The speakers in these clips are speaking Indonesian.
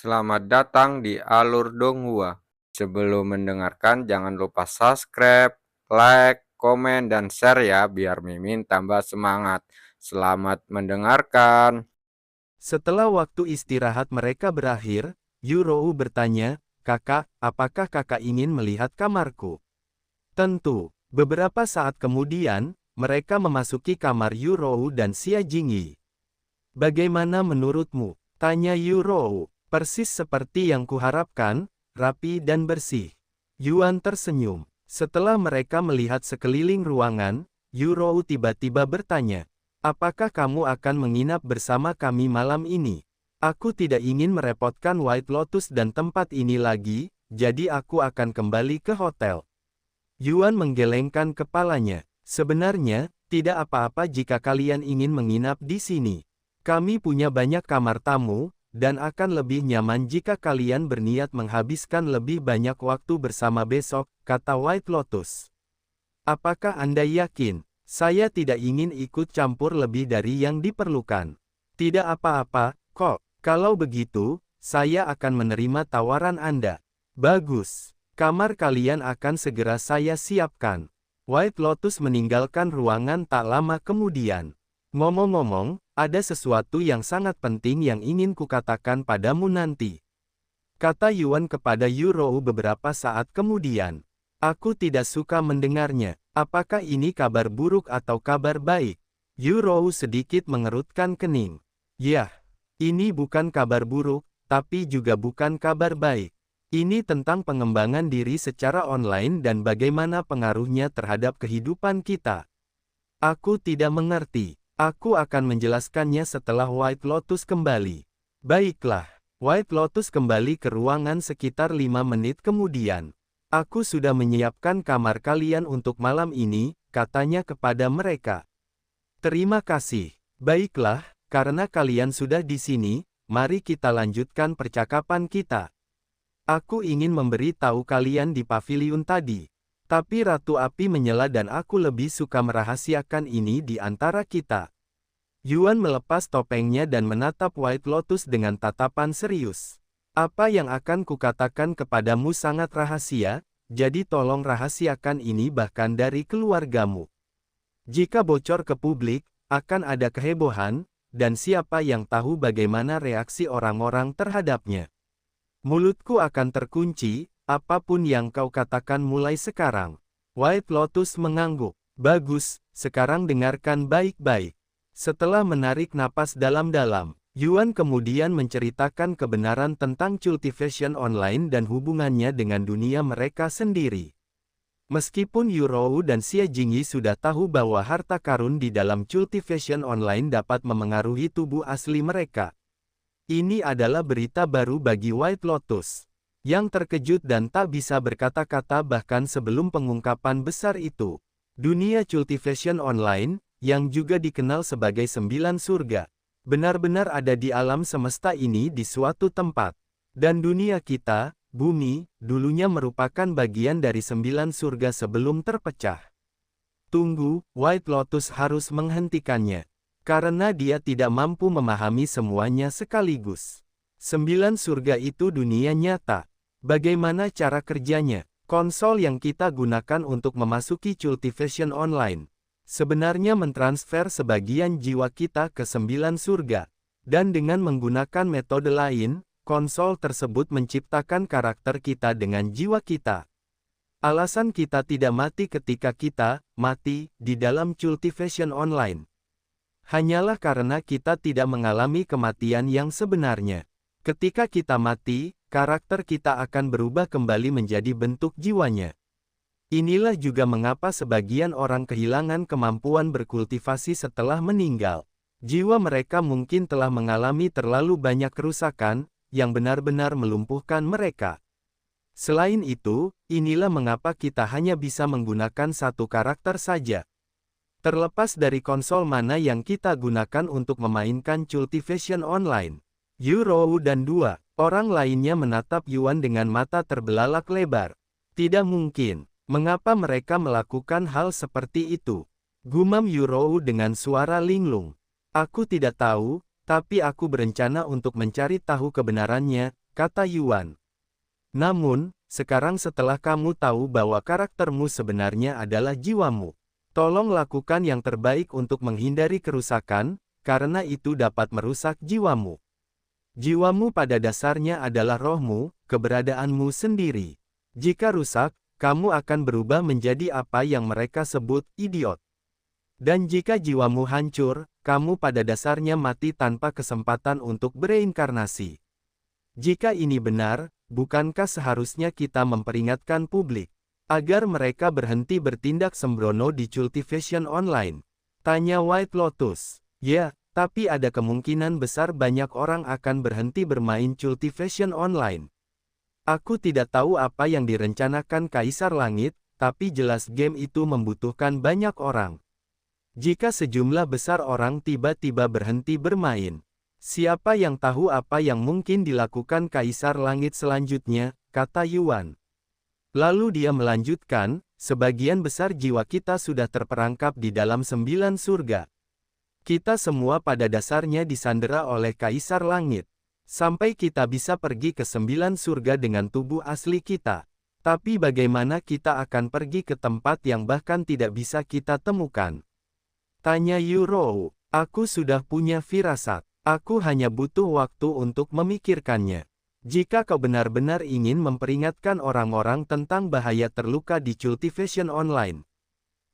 Selamat datang di Alur Donghua. Sebelum mendengarkan, jangan lupa subscribe, like, komen, dan share ya, biar Mimin tambah semangat. Selamat mendengarkan. Setelah waktu istirahat mereka berakhir, Yurou bertanya, "Kakak, apakah kakak ingin melihat kamarku?" Tentu. Beberapa saat kemudian, mereka memasuki kamar Yurou dan Xia Jingyi. "Bagaimana menurutmu?" tanya Yurou. "Persis seperti yang kuharapkan, rapi dan bersih." Yuan tersenyum. Setelah mereka melihat sekeliling ruangan, Yurou tiba-tiba bertanya, "Apakah kamu akan menginap bersama kami malam ini? Aku tidak ingin merepotkan White Lotus dan tempat ini lagi, jadi aku akan kembali ke hotel." Yuan menggelengkan kepalanya. "Sebenarnya, tidak apa-apa jika kalian ingin menginap di sini. Kami punya banyak kamar tamu, dan akan lebih nyaman jika kalian berniat menghabiskan lebih banyak waktu bersama besok," kata White Lotus. "Apakah Anda yakin? Saya tidak ingin ikut campur lebih dari yang diperlukan." "Tidak apa-apa, kok. Kalau begitu, saya akan menerima tawaran Anda." "Bagus. Kamar kalian akan segera saya siapkan." White Lotus meninggalkan ruangan tak lama kemudian. "Ngomong-ngomong, ada sesuatu yang sangat penting yang ingin kukatakan padamu nanti," kata Yuan kepada Yurou beberapa saat kemudian. "Aku tidak suka mendengarnya. Apakah ini kabar buruk atau kabar baik?" Yurou sedikit mengerutkan kening. "Yah, ini bukan kabar buruk, tapi juga bukan kabar baik. Ini tentang pengembangan diri secara online dan bagaimana pengaruhnya terhadap kehidupan kita." "Aku tidak mengerti. Aku akan menjelaskannya setelah White Lotus kembali." "Baiklah." White Lotus kembali ke ruangan sekitar 5 menit kemudian. "Aku sudah menyiapkan kamar kalian untuk malam ini," katanya kepada mereka. "Terima kasih. Baiklah, karena kalian sudah di sini, mari kita lanjutkan percakapan kita. Aku ingin memberi tahu kalian di paviliun tadi. Tapi Ratu Api menyela dan aku lebih suka merahasiakan ini di antara kita." Yuan melepas topengnya dan menatap White Lotus dengan tatapan serius. "Apa yang akan kukatakan kepadamu sangat rahasia, jadi tolong rahasiakan ini bahkan dari keluargamu. Jika bocor ke publik, akan ada kehebohan, dan siapa yang tahu bagaimana reaksi orang-orang terhadapnya. Mulutku akan terkunci, apapun yang kau katakan mulai sekarang." White Lotus mengangguk. "Bagus, sekarang dengarkan baik-baik." Setelah menarik napas dalam-dalam, Yuan kemudian menceritakan kebenaran tentang cultivation online dan hubungannya dengan dunia mereka sendiri. Meskipun Yurou dan Xia Jingyi sudah tahu bahwa harta karun di dalam cultivation online dapat memengaruhi tubuh asli mereka, ini adalah berita baru bagi White Lotus, yang terkejut dan tak bisa berkata-kata bahkan sebelum pengungkapan besar itu. Dunia cultivation online, yang juga dikenal sebagai 9 surga, benar-benar ada di alam semesta ini di suatu tempat. Dan dunia kita, bumi, dulunya merupakan bagian dari 9 surga sebelum terpecah. Tunggu, White Lotus harus menghentikannya. Karena dia tidak mampu memahami semuanya sekaligus. 9 surga itu dunia nyata. Bagaimana cara kerjanya? Konsol yang kita gunakan untuk memasuki cultivation online sebenarnya mentransfer sebagian jiwa kita ke 9 surga. Dan dengan menggunakan metode lain, konsol tersebut menciptakan karakter kita dengan jiwa kita. Alasan kita tidak mati ketika kita mati di dalam cultivation online hanyalah karena kita tidak mengalami kematian yang sebenarnya. Ketika kita mati, karakter kita akan berubah kembali menjadi bentuk jiwanya. Inilah juga mengapa sebagian orang kehilangan kemampuan berkultivasi setelah meninggal. Jiwa mereka mungkin telah mengalami terlalu banyak kerusakan, yang benar-benar melumpuhkan mereka. Selain itu, inilah mengapa kita hanya bisa menggunakan satu karakter saja. Terlepas dari konsol mana yang kita gunakan untuk memainkan cultivation online. Yurou dan 2 orang lainnya menatap Yuan dengan mata terbelalak lebar. "Tidak mungkin. Mengapa mereka melakukan hal seperti itu?" gumam Yurou dengan suara linglung. "Aku tidak tahu, tapi aku berencana untuk mencari tahu kebenarannya," kata Yuan. Namun, sekarang setelah kamu tahu bahwa karaktermu sebenarnya adalah jiwamu, tolong lakukan yang terbaik untuk menghindari kerusakan, karena itu dapat merusak jiwamu. Jiwamu pada dasarnya adalah rohmu, keberadaanmu sendiri. Jika rusak, kamu akan berubah menjadi apa yang mereka sebut idiot. Dan jika jiwamu hancur, kamu pada dasarnya mati tanpa kesempatan untuk bereinkarnasi. Jika ini benar, bukankah seharusnya kita memperingatkan publik agar mereka berhenti bertindak sembrono di Cultivation Online? Tanya White Lotus. Ya, tapi ada kemungkinan besar banyak orang akan berhenti bermain Cultivation Online. Aku tidak tahu apa yang direncanakan Kaisar Langit, tapi jelas game itu membutuhkan banyak orang. Jika sejumlah besar orang tiba-tiba berhenti bermain, siapa yang tahu apa yang mungkin dilakukan Kaisar Langit selanjutnya, kata Yuan. Lalu dia melanjutkan, sebagian besar jiwa kita sudah terperangkap di dalam 9 surga. Kita semua pada dasarnya disandera oleh Kaisar Langit. Sampai kita bisa pergi ke 9 surga dengan tubuh asli kita. Tapi bagaimana kita akan pergi ke tempat yang bahkan tidak bisa kita temukan? Tanya Yurou. Aku sudah punya firasat. Aku hanya butuh waktu untuk memikirkannya. Jika kau benar-benar ingin memperingatkan orang-orang tentang bahaya terluka di Cultivation Online,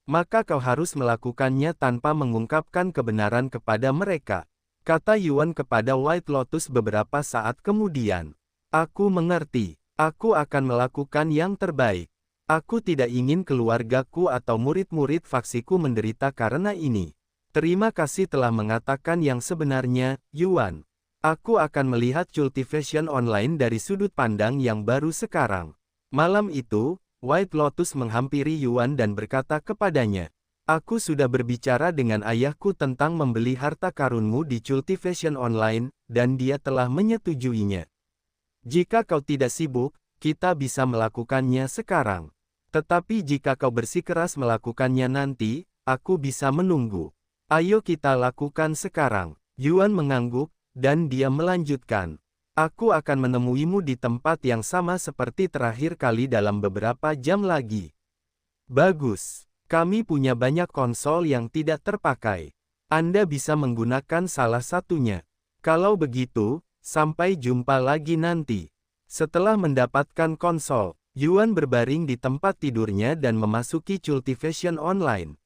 maka kau harus melakukannya tanpa mengungkapkan kebenaran kepada mereka, kata Yuan kepada White Lotus beberapa saat kemudian. Aku mengerti. Aku akan melakukan yang terbaik. Aku tidak ingin keluargaku atau murid-murid faksiku menderita karena ini. Terima kasih telah mengatakan yang sebenarnya, Yuan. Aku akan melihat Cultivation Online dari sudut pandang yang baru sekarang. Malam itu, White Lotus menghampiri Yuan dan berkata kepadanya, aku sudah berbicara dengan ayahku tentang membeli harta karunmu di Cultivation Online, dan dia telah menyetujuinya. Jika kau tidak sibuk, kita bisa melakukannya sekarang. Tetapi jika kau bersikeras melakukannya nanti, aku bisa menunggu. Ayo kita lakukan sekarang. Yuan mengangguk, dan dia melanjutkan. Aku akan menemuimu di tempat yang sama seperti terakhir kali dalam beberapa jam lagi. Bagus. Kami punya banyak konsol yang tidak terpakai. Anda bisa menggunakan salah satunya. Kalau begitu, sampai jumpa lagi nanti. Setelah mendapatkan konsol, Yuan berbaring di tempat tidurnya dan memasuki Cultivation Online.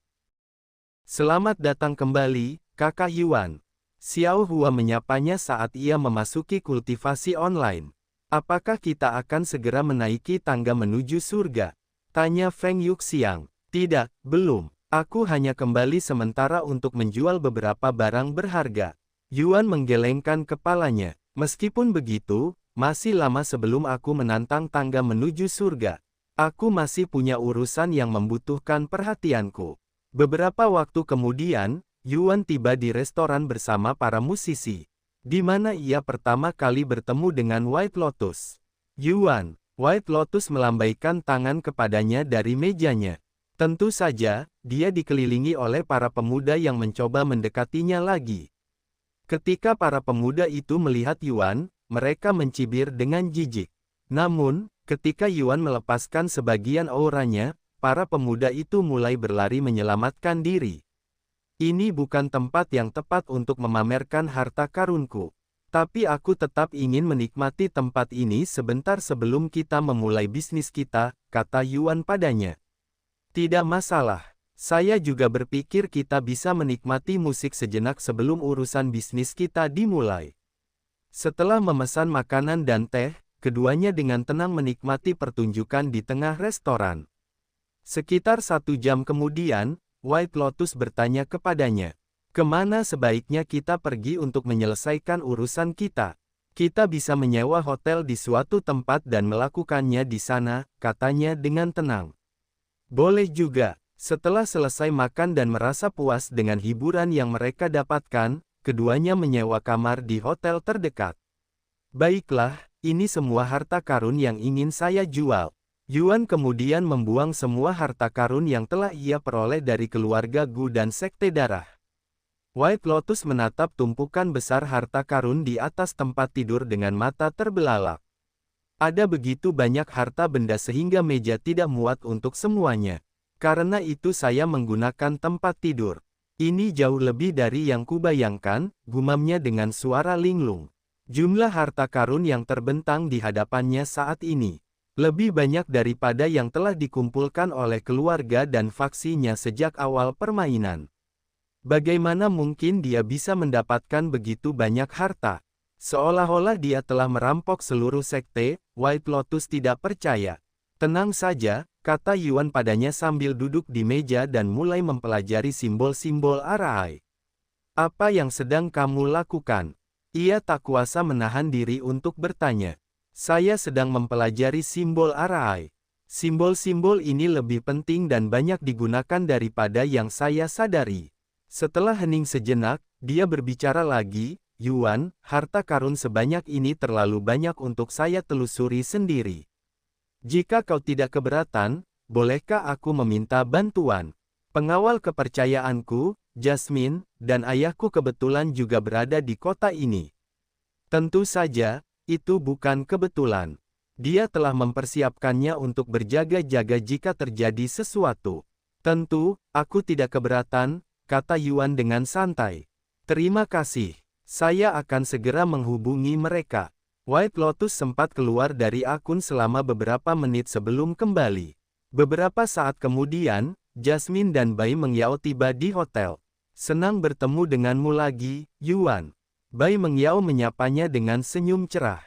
Selamat datang kembali, kakak Yuan. Xiao Hua menyapanya saat ia memasuki kultivasi online. Apakah kita akan segera menaiki tangga menuju surga? Tanya Feng Yuxiang. Tidak, belum. Aku hanya kembali sementara untuk menjual beberapa barang berharga. Yuan menggelengkan kepalanya. Meskipun begitu, masih lama sebelum aku menantang tangga menuju surga. Aku masih punya urusan yang membutuhkan perhatianku. Beberapa waktu kemudian, Yuan tiba di restoran bersama para musisi, di mana ia pertama kali bertemu dengan White Lotus. Yuan, White Lotus melambaikan tangan kepadanya dari mejanya. Tentu saja, dia dikelilingi oleh para pemuda yang mencoba mendekatinya lagi. Ketika para pemuda itu melihat Yuan, mereka mencibir dengan jijik. Namun, ketika Yuan melepaskan sebagian auranya, para pemuda itu mulai berlari menyelamatkan diri. Ini bukan tempat yang tepat untuk memamerkan harta karunku. Tapi aku tetap ingin menikmati tempat ini sebentar sebelum kita memulai bisnis kita, kata Yuan padanya. Tidak masalah. Saya juga berpikir kita bisa menikmati musik sejenak sebelum urusan bisnis kita dimulai. Setelah memesan makanan dan teh, keduanya dengan tenang menikmati pertunjukan di tengah restoran. Sekitar 1 jam kemudian, White Lotus bertanya kepadanya, kemana sebaiknya kita pergi untuk menyelesaikan urusan kita? Kita bisa menyewa hotel di suatu tempat dan melakukannya di sana, katanya dengan tenang. Boleh juga. Setelah selesai makan dan merasa puas dengan hiburan yang mereka dapatkan, keduanya menyewa kamar di hotel terdekat. Baiklah, ini semua harta karun yang ingin saya jual. Yuan kemudian membuang semua harta karun yang telah ia peroleh dari keluarga Gu dan Sekte Darah. White Lotus menatap tumpukan besar harta karun di atas tempat tidur dengan mata terbelalak. Ada begitu banyak harta benda sehingga meja tidak muat untuk semuanya. Karena itu saya menggunakan tempat tidur. Ini jauh lebih dari yang kubayangkan, gumamnya dengan suara linglung. Jumlah harta karun yang terbentang di hadapannya saat ini lebih banyak daripada yang telah dikumpulkan oleh keluarga dan faksinya sejak awal permainan. Bagaimana mungkin dia bisa mendapatkan begitu banyak harta? Seolah-olah dia telah merampok seluruh sekte. White Lotus tidak percaya. Tenang saja, kata Yuan padanya sambil duduk di meja dan mulai mempelajari simbol-simbol Arai. Apa yang sedang kamu lakukan? Ia tak kuasa menahan diri untuk bertanya. Saya sedang mempelajari simbol Arai. Simbol-simbol ini lebih penting dan banyak digunakan daripada yang saya sadari. Setelah hening sejenak, dia berbicara lagi, Yuan, harta karun sebanyak ini terlalu banyak untuk saya telusuri sendiri. Jika kau tidak keberatan, bolehkah aku meminta bantuan? Pengawal kepercayaanku, Jasmine, dan ayahku kebetulan juga berada di kota ini. Tentu saja, itu bukan kebetulan. Dia telah mempersiapkannya untuk berjaga-jaga jika terjadi sesuatu. Tentu, aku tidak keberatan, kata Yuan dengan santai. Terima kasih. Saya akan segera menghubungi mereka. White Lotus sempat keluar dari akun selama beberapa menit sebelum kembali. Beberapa saat kemudian, Jasmine dan Bai Mengyao tiba di hotel. Senang bertemu denganmu lagi, Yuan. Bai Mengyao menyapanya dengan senyum cerah.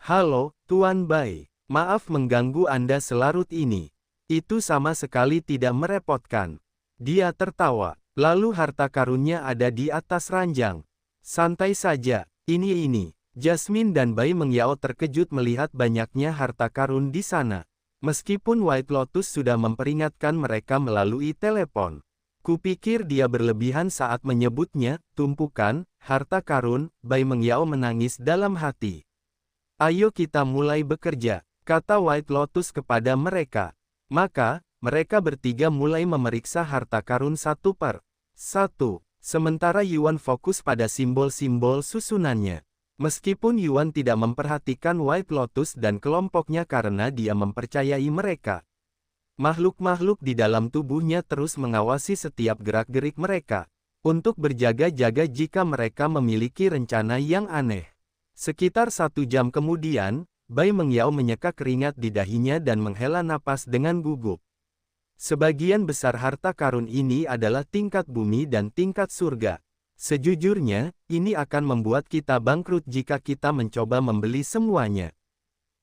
Halo, Tuan Bai. Maaf mengganggu Anda selarut ini. Itu sama sekali tidak merepotkan. Dia tertawa. Lalu harta karunnya ada di atas ranjang. Santai saja, ini. Jasmine dan Bai Mengyao terkejut melihat banyaknya harta karun di sana. Meskipun White Lotus sudah memperingatkan mereka melalui telepon. Kupikir dia berlebihan saat menyebutnya, tumpukan, harta karun. Bai Mengyao menangis dalam hati. Ayo kita mulai bekerja, kata White Lotus kepada mereka. Maka, mereka bertiga mulai memeriksa harta karun satu per satu. Sementara Yuan fokus pada simbol-simbol susunannya. Meskipun Yuan tidak memperhatikan White Lotus dan kelompoknya karena dia mempercayai mereka. Makhluk-makhluk di dalam tubuhnya terus mengawasi setiap gerak-gerik mereka. Untuk berjaga-jaga jika mereka memiliki rencana yang aneh. Sekitar 1 jam kemudian, Bai Mengyao menyeka keringat di dahinya dan menghela napas dengan gugup. Sebagian besar harta karun ini adalah tingkat bumi dan tingkat surga. Sejujurnya, ini akan membuat kita bangkrut jika kita mencoba membeli semuanya.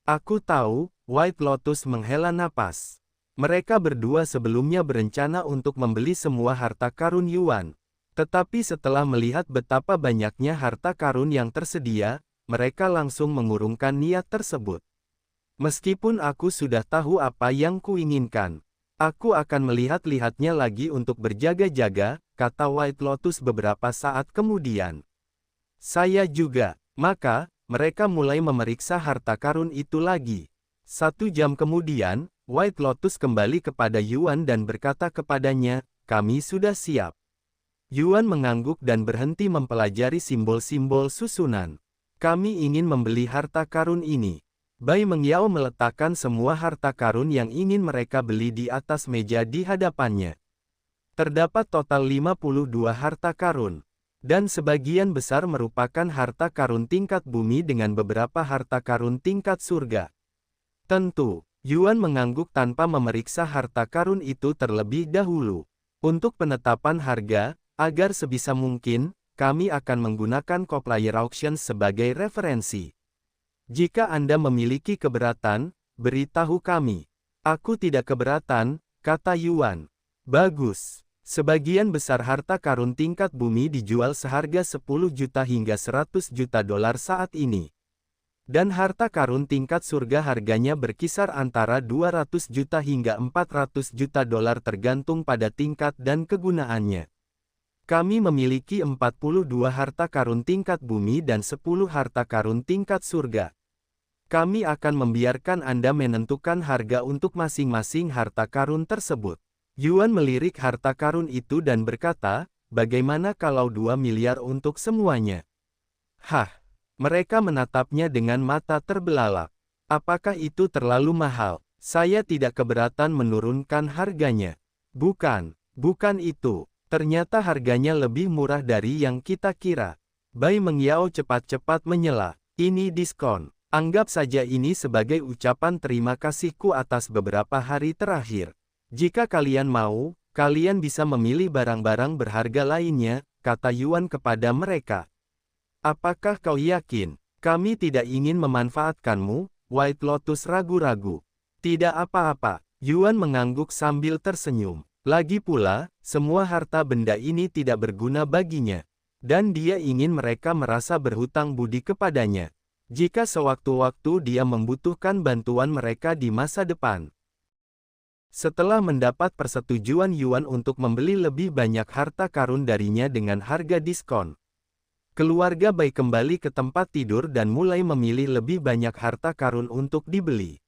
Aku tahu, White Lotus menghela napas. Mereka berdua sebelumnya berencana untuk membeli semua harta karun Yuan. Tetapi setelah melihat betapa banyaknya harta karun yang tersedia, mereka langsung mengurungkan niat tersebut. Meskipun aku sudah tahu apa yang kuinginkan. Aku akan melihat-lihatnya lagi untuk berjaga-jaga, kata White Lotus beberapa saat kemudian. Saya juga. Maka, mereka mulai memeriksa harta karun itu lagi. 1 jam kemudian, White Lotus kembali kepada Yuan dan berkata kepadanya, kami sudah siap. Yuan mengangguk dan berhenti mempelajari simbol-simbol susunan. Kami ingin membeli harta karun ini. Bai Mengyao meletakkan semua harta karun yang ingin mereka beli di atas meja di hadapannya. Terdapat total 52 harta karun. Dan sebagian besar merupakan harta karun tingkat bumi dengan beberapa harta karun tingkat surga. Tentu, Yuan mengangguk tanpa memeriksa harta karun itu terlebih dahulu. Untuk penetapan harga, agar sebisa mungkin, kami akan menggunakan Coplier Auctions sebagai referensi. Jika Anda memiliki keberatan, beritahu kami. Aku tidak keberatan, kata Yuan. Bagus. Sebagian besar harta karun tingkat bumi dijual seharga 10 juta hingga 100 juta dolar saat ini. Dan harta karun tingkat surga harganya berkisar antara 200 juta hingga 400 juta dolar tergantung pada tingkat dan kegunaannya. Kami memiliki 42 harta karun tingkat bumi dan 10 harta karun tingkat surga. Kami akan membiarkan Anda menentukan harga untuk masing-masing harta karun tersebut. Yuan melirik harta karun itu dan berkata, bagaimana kalau 2 miliar untuk semuanya? Hah, mereka menatapnya dengan mata terbelalak. Apakah itu terlalu mahal? Saya tidak keberatan menurunkan harganya. Bukan itu. Ternyata harganya lebih murah dari yang kita kira. Bai Mengyao cepat-cepat menyela. Ini diskon. Anggap saja ini sebagai ucapan terima kasihku atas beberapa hari terakhir. Jika kalian mau, kalian bisa memilih barang-barang berharga lainnya, kata Yuan kepada mereka. Apakah kau yakin? Kami tidak ingin memanfaatkanmu, White Lotus ragu-ragu. Tidak apa-apa, Yuan mengangguk sambil tersenyum. Lagi pula, semua harta benda ini tidak berguna baginya. Dan dia ingin mereka merasa berhutang budi kepadanya. Jika sewaktu-waktu dia membutuhkan bantuan mereka di masa depan. Setelah mendapat persetujuan Yuan untuk membeli lebih banyak harta karun darinya dengan harga diskon. Keluarga Bai kembali ke tempat tidur dan mulai memilih lebih banyak harta karun untuk dibeli.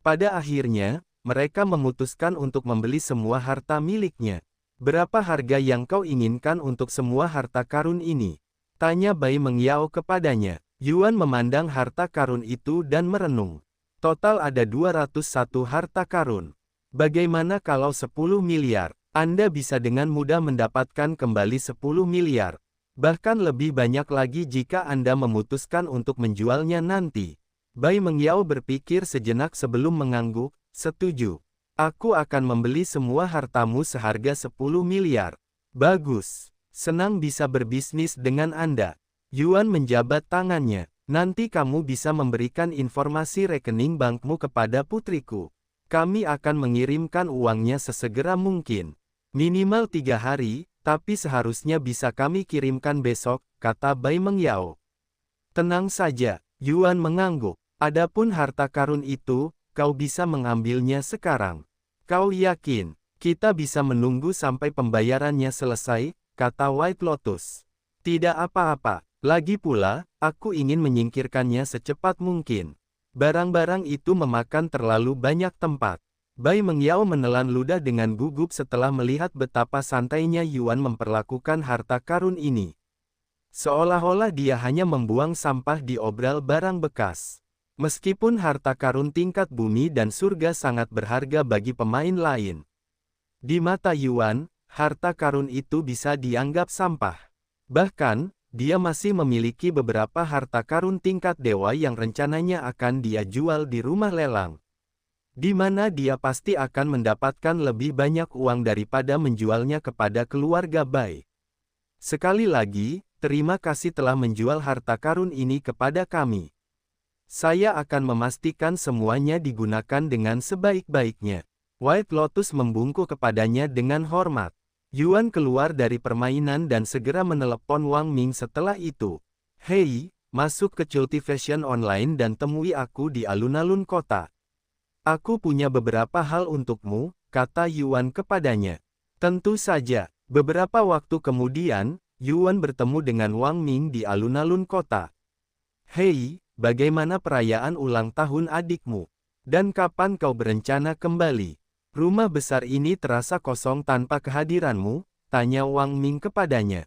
Pada akhirnya, mereka memutuskan untuk membeli semua harta miliknya. Berapa harga yang kau inginkan untuk semua harta karun ini? Tanya Bai Mengyao kepadanya. Yuan memandang harta karun itu dan merenung. Total ada 201 harta karun. Bagaimana kalau 10 miliar? Anda bisa dengan mudah mendapatkan kembali 10 miliar. Bahkan lebih banyak lagi jika Anda memutuskan untuk menjualnya nanti. Bai Mengyao berpikir sejenak sebelum mengangguk, setuju. Aku akan membeli semua hartamu seharga 10 miliar. Bagus. Senang bisa berbisnis dengan Anda. Yuan menjabat tangannya. Nanti kamu bisa memberikan informasi rekening bankmu kepada putriku. Kami akan mengirimkan uangnya sesegera mungkin. Minimal 3 hari. Tapi seharusnya bisa kami kirimkan besok, kata Bai Mengyao. Tenang saja, Yuan mengangguk. Adapun harta karun itu, kau bisa mengambilnya sekarang. Kau yakin, kita bisa menunggu sampai pembayarannya selesai, kata White Lotus. Tidak apa-apa, lagi pula, aku ingin menyingkirkannya secepat mungkin. Barang-barang itu memakan terlalu banyak tempat. Bai Mengyao menelan ludah dengan gugup setelah melihat betapa santainya Yuan memperlakukan harta karun ini. Seolah-olah dia hanya membuang sampah di obral barang bekas. Meskipun harta karun tingkat bumi dan surga sangat berharga bagi pemain lain. Di mata Yuan, harta karun itu bisa dianggap sampah. Bahkan, dia masih memiliki beberapa harta karun tingkat dewa yang rencananya akan dia jual di rumah lelang. Di mana dia pasti akan mendapatkan lebih banyak uang daripada menjualnya kepada keluarga Bai. Sekali lagi, terima kasih telah menjual harta karun ini kepada kami. Saya akan memastikan semuanya digunakan dengan sebaik-baiknya. White Lotus membungkuk kepadanya dengan hormat. Yuan keluar dari permainan dan segera menelepon Wang Ming setelah itu. Hei, masuk ke Cultivation Online dan temui aku di alun-alun kota. Aku punya beberapa hal untukmu, kata Yuan kepadanya. Tentu saja, beberapa waktu kemudian, Yuan bertemu dengan Wang Ming di alun-alun kota. Hei, bagaimana perayaan ulang tahun adikmu? Dan kapan kau berencana kembali? Rumah besar ini terasa kosong tanpa kehadiranmu, tanya Wang Ming kepadanya.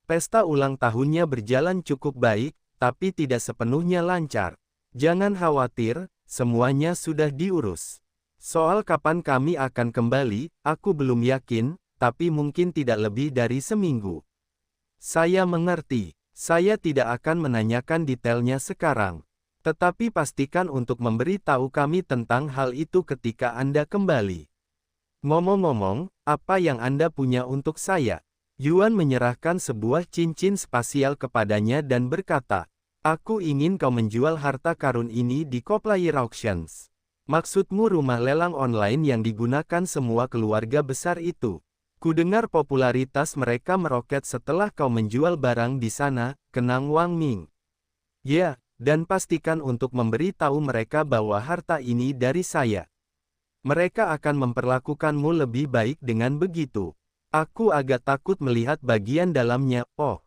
Pesta ulang tahunnya berjalan cukup baik, tapi tidak sepenuhnya lancar. Jangan khawatir, semuanya sudah diurus. Soal kapan kami akan kembali, aku belum yakin, tapi mungkin tidak lebih dari seminggu. Saya mengerti, saya tidak akan menanyakan detailnya sekarang. Tetapi pastikan untuk memberi tahu kami tentang hal itu ketika Anda kembali. Ngomong-ngomong, apa yang Anda punya untuk saya? Yuan menyerahkan sebuah cincin spasial kepadanya dan berkata, aku ingin kau menjual harta karun ini di Coplayer Auctions. Maksudmu rumah lelang online yang digunakan semua keluarga besar itu. Kudengar popularitas mereka meroket setelah kau menjual barang di sana, kenang Wang Ming. Ya, dan pastikan untuk memberi tahu mereka bahwa harta ini dari saya. Mereka akan memperlakukanmu lebih baik dengan begitu. Aku agak takut melihat bagian dalamnya, oh.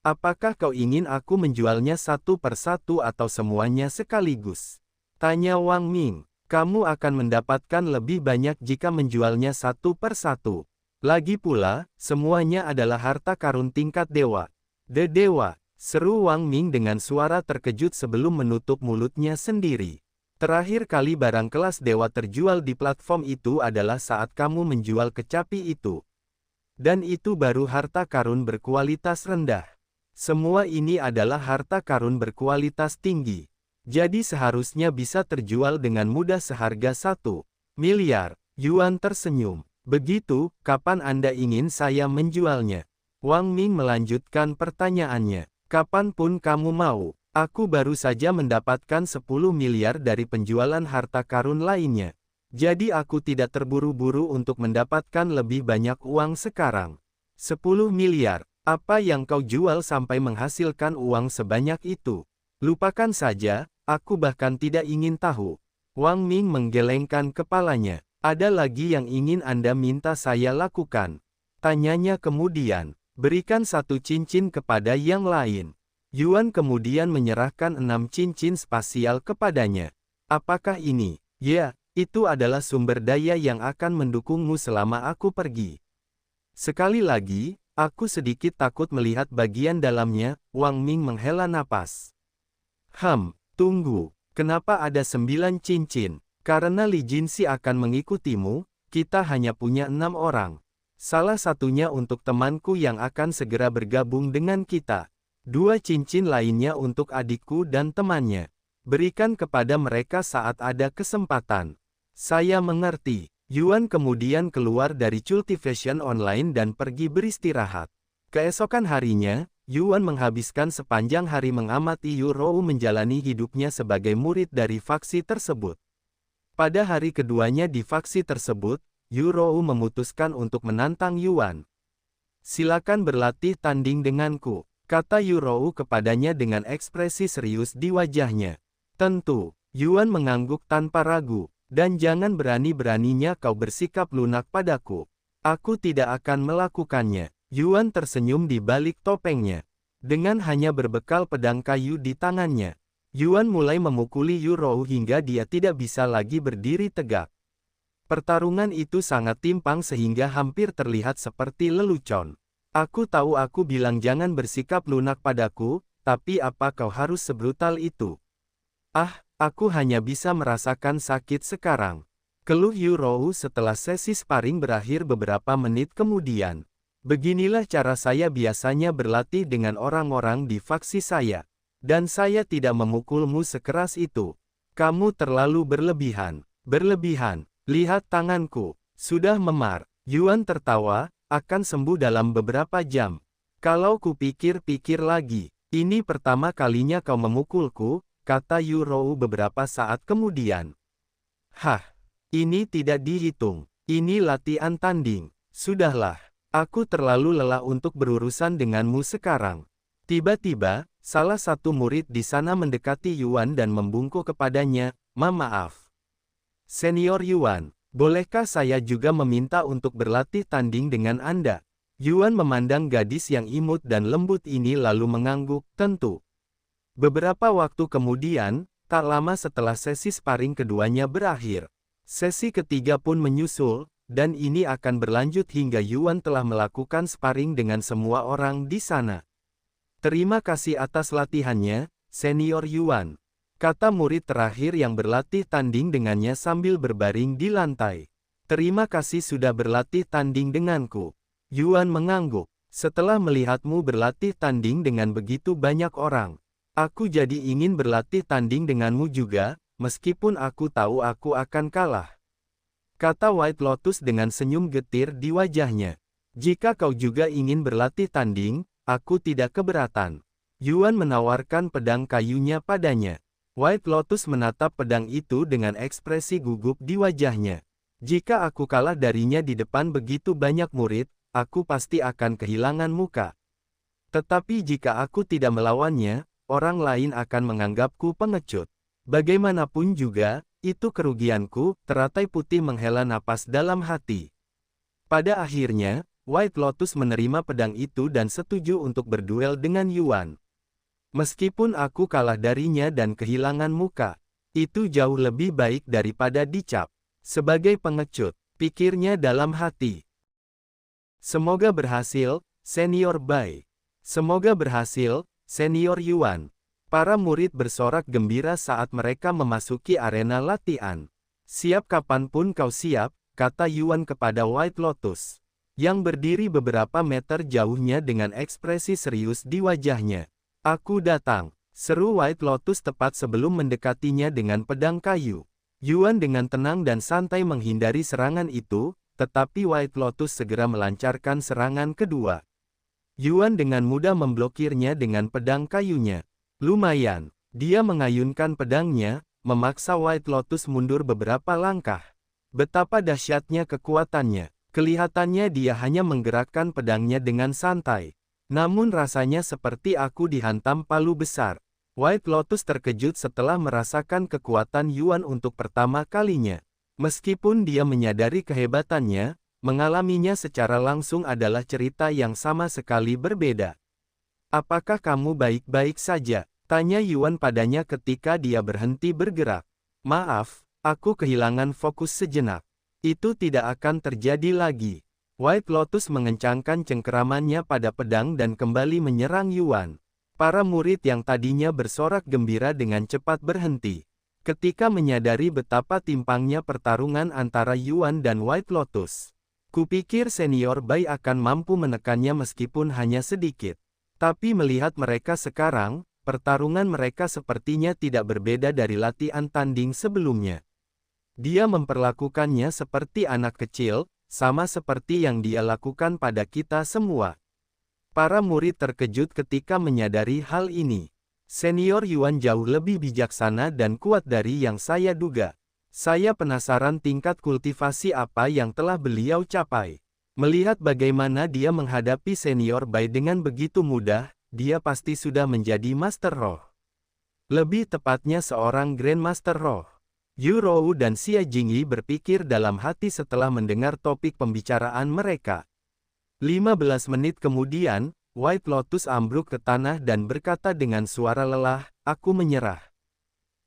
Apakah kau ingin aku menjualnya satu persatu atau semuanya sekaligus? Tanya Wang Ming. Kamu akan mendapatkan lebih banyak jika menjualnya satu persatu. Lagi pula, semuanya adalah harta karun tingkat dewa. Dewa, seru Wang Ming dengan suara terkejut sebelum menutup mulutnya sendiri. Terakhir kali barang kelas dewa terjual di platform itu adalah saat kamu menjual kecapi itu. Dan itu baru harta karun berkualitas rendah. Semua ini adalah harta karun berkualitas tinggi. Jadi seharusnya bisa terjual dengan mudah seharga 1 miliar. Yuan tersenyum. Begitu, kapan Anda ingin saya menjualnya? Wang Ming melanjutkan pertanyaannya. Kapanpun kamu mau. Aku baru saja mendapatkan 10 miliar dari penjualan harta karun lainnya. Jadi aku tidak terburu-buru untuk mendapatkan lebih banyak uang sekarang. 10 miliar. Apa yang kau jual sampai menghasilkan uang sebanyak itu? Lupakan saja, aku bahkan tidak ingin tahu. Wang Ming menggelengkan kepalanya. Ada lagi yang ingin Anda minta saya lakukan? Tanyanya kemudian. Berikan 1 cincin kepada yang lain. Yuan kemudian menyerahkan 6 cincin spasial kepadanya. Apakah ini? Ya, itu adalah sumber daya yang akan mendukungmu selama aku pergi. Sekali lagi, aku sedikit takut melihat bagian dalamnya. Wang Ming menghela napas. Tunggu. Kenapa ada 9 cincin? Karena Li Jinxi akan mengikutimu, kita hanya punya 6 orang. Salah satunya untuk temanku yang akan segera bergabung dengan kita. 2 cincin lainnya untuk adikku dan temannya. Berikan kepada mereka saat ada kesempatan. Saya mengerti. Yuan kemudian keluar dari Cultivation Online dan pergi beristirahat. Keesokan harinya, Yuan menghabiskan sepanjang hari mengamati Yu Rou menjalani hidupnya sebagai murid dari faksi tersebut. Pada hari keduanya di faksi tersebut, Yu Rou memutuskan untuk menantang Yuan. Silakan berlatih tanding denganku, kata Yu Rou kepadanya dengan ekspresi serius di wajahnya. Tentu, Yuan mengangguk tanpa ragu, dan jangan berani-beraninya kau bersikap lunak padaku. Aku tidak akan melakukannya. Yuan tersenyum di balik topengnya. Dengan hanya berbekal pedang kayu di tangannya, Yuan mulai memukuli Yu Rou hingga dia tidak bisa lagi berdiri tegak. Pertarungan itu sangat timpang sehingga hampir terlihat seperti lelucon. Aku tahu aku bilang jangan bersikap lunak padaku, tapi apa kau harus sebrutal itu? Aku hanya bisa merasakan sakit sekarang. Keluh Yu Rou setelah sesi sparring berakhir beberapa menit kemudian. Beginilah cara saya biasanya berlatih dengan orang-orang di faksi saya. Dan saya tidak memukulmu sekeras itu. Kamu terlalu berlebihan. Berlebihan. Lihat tanganku. Sudah memar. Yuan tertawa. Akan sembuh dalam beberapa jam. Kalau kupikir-pikir lagi, ini pertama kalinya kau memukulku, kata Yu Rou beberapa saat kemudian. Ini tidak dihitung. Ini latihan tanding. Sudahlah, aku terlalu lelah untuk berurusan denganmu sekarang. Tiba-tiba, salah satu murid di sana mendekati Yuan dan membungkuk kepadanya, maaf. Senior Yuan. Bolehkah saya juga meminta untuk berlatih tanding dengan Anda? Yuan memandang gadis yang imut dan lembut ini lalu mengangguk, tentu. Beberapa waktu kemudian, tak lama setelah sesi sparring keduanya berakhir. Sesi ketiga pun menyusul, dan ini akan berlanjut hingga Yuan telah melakukan sparring dengan semua orang di sana. Terima kasih atas latihannya, Senior Yuan. Kata murid terakhir yang berlatih tanding dengannya sambil berbaring di lantai. Terima kasih sudah berlatih tanding denganku. Yuan mengangguk. Setelah melihatmu berlatih tanding dengan begitu banyak orang, aku jadi ingin berlatih tanding denganmu juga, meskipun aku tahu aku akan kalah. Kata White Lotus dengan senyum getir di wajahnya. Jika kau juga ingin berlatih tanding, aku tidak keberatan. Yuan menawarkan pedang kayunya padanya. White Lotus menatap pedang itu dengan ekspresi gugup di wajahnya. Jika aku kalah darinya di depan begitu banyak murid, aku pasti akan kehilangan muka. Tetapi jika aku tidak melawannya, orang lain akan menganggapku pengecut. Bagaimanapun juga, itu kerugianku, teratai putih menghela napas dalam hati. Pada akhirnya, White Lotus menerima pedang itu dan setuju untuk berduel dengan Yuan. Meskipun aku kalah darinya dan kehilangan muka, itu jauh lebih baik daripada dicap sebagai pengecut, pikirnya dalam hati. Semoga berhasil, Senior Bai. Semoga berhasil, Senior Yuan. Para murid bersorak gembira saat mereka memasuki arena latihan. Siap kapanpun kau siap, kata Yuan kepada White Lotus, yang berdiri beberapa meter jauhnya dengan ekspresi serius di wajahnya. Aku datang, seru White Lotus tepat sebelum mendekatinya dengan pedang kayu. Yuan dengan tenang dan santai menghindari serangan itu, tetapi White Lotus segera melancarkan serangan kedua. Yuan dengan mudah memblokirnya dengan pedang kayunya. Lumayan, dia mengayunkan pedangnya, memaksa White Lotus mundur beberapa langkah. Betapa dahsyatnya kekuatannya. Kelihatannya dia hanya menggerakkan pedangnya dengan santai. Namun rasanya seperti aku dihantam palu besar. White Lotus terkejut setelah merasakan kekuatan Yuan untuk pertama kalinya. Meskipun dia menyadari kehebatannya, mengalaminya secara langsung adalah cerita yang sama sekali berbeda. Apakah kamu baik-baik saja? Tanya Yuan padanya ketika dia berhenti bergerak. Maaf, aku kehilangan fokus sejenak. Itu tidak akan terjadi lagi. White Lotus mengencangkan cengkeramannya pada pedang dan kembali menyerang Yuan. Para murid yang tadinya bersorak gembira dengan cepat berhenti. Ketika menyadari betapa timpangnya pertarungan antara Yuan dan White Lotus. Kupikir Senior Bai akan mampu menekannya meskipun hanya sedikit. Tapi melihat mereka sekarang, pertarungan mereka sepertinya tidak berbeda dari latihan tanding sebelumnya. Dia memperlakukannya seperti anak kecil, sama seperti yang dia lakukan pada kita semua. Para murid terkejut ketika menyadari hal ini. Senior Yuan jauh lebih bijaksana dan kuat dari yang saya duga. Saya penasaran tingkat kultivasi apa yang telah beliau capai. Melihat bagaimana dia menghadapi Senior Bai dengan begitu mudah, dia pasti sudah menjadi Master Roh. Lebih tepatnya seorang Grandmaster Roh. Yu Rou dan Xia Jingyi berpikir dalam hati setelah mendengar topik pembicaraan mereka. 15 menit kemudian, White Lotus ambruk ke tanah dan berkata dengan suara lelah, "Aku menyerah."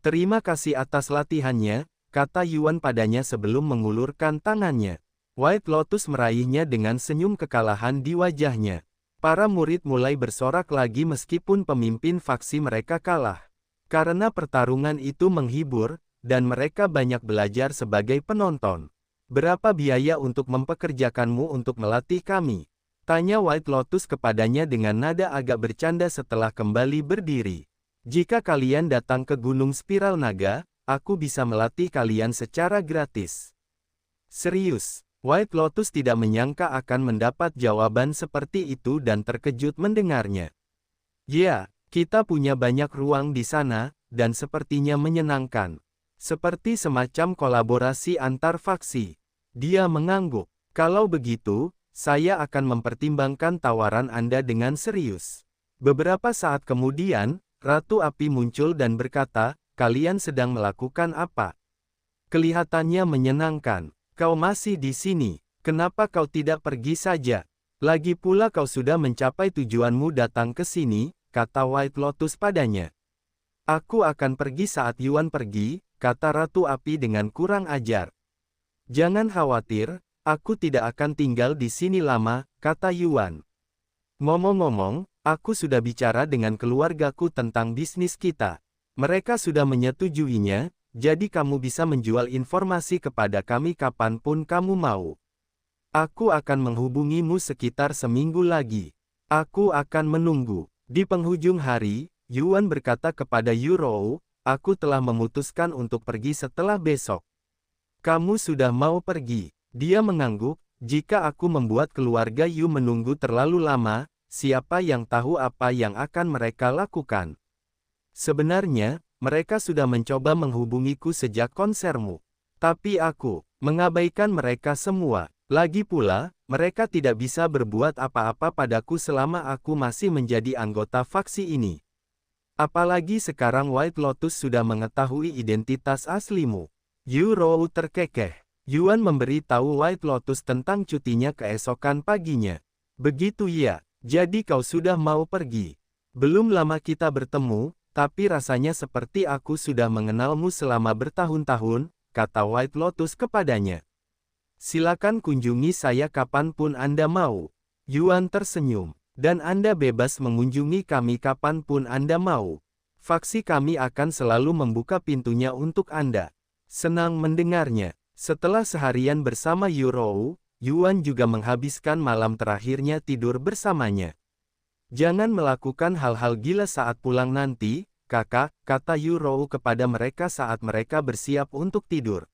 "Terima kasih atas latihannya," kata Yuan padanya sebelum mengulurkan tangannya. White Lotus meraihnya dengan senyum kekalahan di wajahnya. Para murid mulai bersorak lagi meskipun pemimpin faksi mereka kalah. Karena pertarungan itu menghibur, dan mereka banyak belajar sebagai penonton. "Berapa biaya untuk mempekerjakanmu untuk melatih kami?" tanya White Lotus kepadanya dengan nada agak bercanda setelah kembali berdiri. "Jika kalian datang ke Gunung Spiral Naga, aku bisa melatih kalian secara gratis." Serius, White Lotus tidak menyangka akan mendapat jawaban seperti itu dan terkejut mendengarnya. "Ya, kita punya banyak ruang di sana, dan sepertinya menyenangkan. Seperti semacam kolaborasi antar faksi." Dia mengangguk. "Kalau begitu, saya akan mempertimbangkan tawaran Anda dengan serius." Beberapa saat kemudian, Ratu Api muncul dan berkata, "Kalian sedang melakukan apa? Kelihatannya menyenangkan. Kau masih di sini. Kenapa kau tidak pergi saja? Lagi pula kau sudah mencapai tujuanmu datang ke sini," kata White Lotus padanya. "Aku akan pergi saat Yuan pergi," kata Ratu Api dengan kurang ajar. "Jangan khawatir, aku tidak akan tinggal di sini lama," kata Yuan. "Ngomong-ngomong, aku sudah bicara dengan keluargaku tentang bisnis kita. Mereka sudah menyetujuinya, jadi kamu bisa menjual informasi kepada kami kapanpun kamu mau. Aku akan menghubungimu sekitar seminggu lagi. Aku akan menunggu." Di penghujung hari, Yuan berkata kepada Yu Rou, "Aku telah memutuskan untuk pergi setelah besok." "Kamu sudah mau pergi?" Dia mengangguk. "Jika aku membuat keluarga Yu menunggu terlalu lama, siapa yang tahu apa yang akan mereka lakukan? Sebenarnya, mereka sudah mencoba menghubungiku sejak konsermu. Tapi aku mengabaikan mereka semua. Lagi pula, mereka tidak bisa berbuat apa-apa padaku selama aku masih menjadi anggota faksi ini. Apalagi sekarang White Lotus sudah mengetahui identitas aslimu." Yu Rou terkekeh. Yuan memberi tahu White Lotus tentang cutinya keesokan paginya. "Begitu ya, jadi kau sudah mau pergi. Belum lama kita bertemu, tapi rasanya seperti aku sudah mengenalmu selama bertahun-tahun," kata White Lotus kepadanya. Silakan kunjungi saya kapanpun Anda mau. Yuan tersenyum. Dan Anda bebas mengunjungi kami kapanpun Anda mau. Faksi kami akan selalu membuka pintunya untuk Anda. Senang mendengarnya. Setelah seharian bersama Yurou, Yuan juga menghabiskan malam terakhirnya tidur bersamanya. Jangan melakukan hal-hal gila saat pulang nanti, kakak, kata Yurou kepada mereka saat mereka bersiap untuk tidur.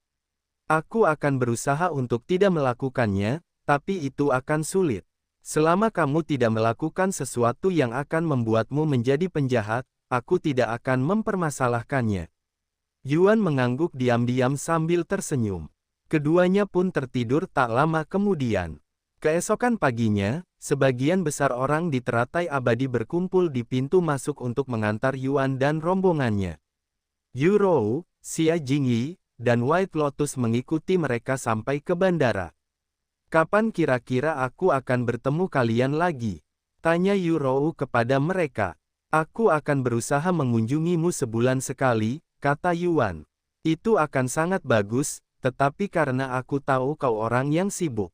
Aku akan berusaha untuk tidak melakukannya, tapi itu akan sulit. Selama kamu tidak melakukan sesuatu yang akan membuatmu menjadi penjahat, aku tidak akan mempermasalahkannya. Yuan mengangguk diam-diam sambil tersenyum. Keduanya pun tertidur tak lama kemudian. Keesokan paginya, sebagian besar orang di teratai abadi berkumpul di pintu masuk untuk mengantar Yuan dan rombongannya. Yurou, Xia Jingyi, dan White Lotus mengikuti mereka sampai ke bandara. Kapan kira-kira aku akan bertemu kalian lagi? Tanya Yurou kepada mereka. Aku akan berusaha mengunjungimu sebulan sekali, kata Yuan. Itu akan sangat bagus, tetapi karena aku tahu kau orang yang sibuk.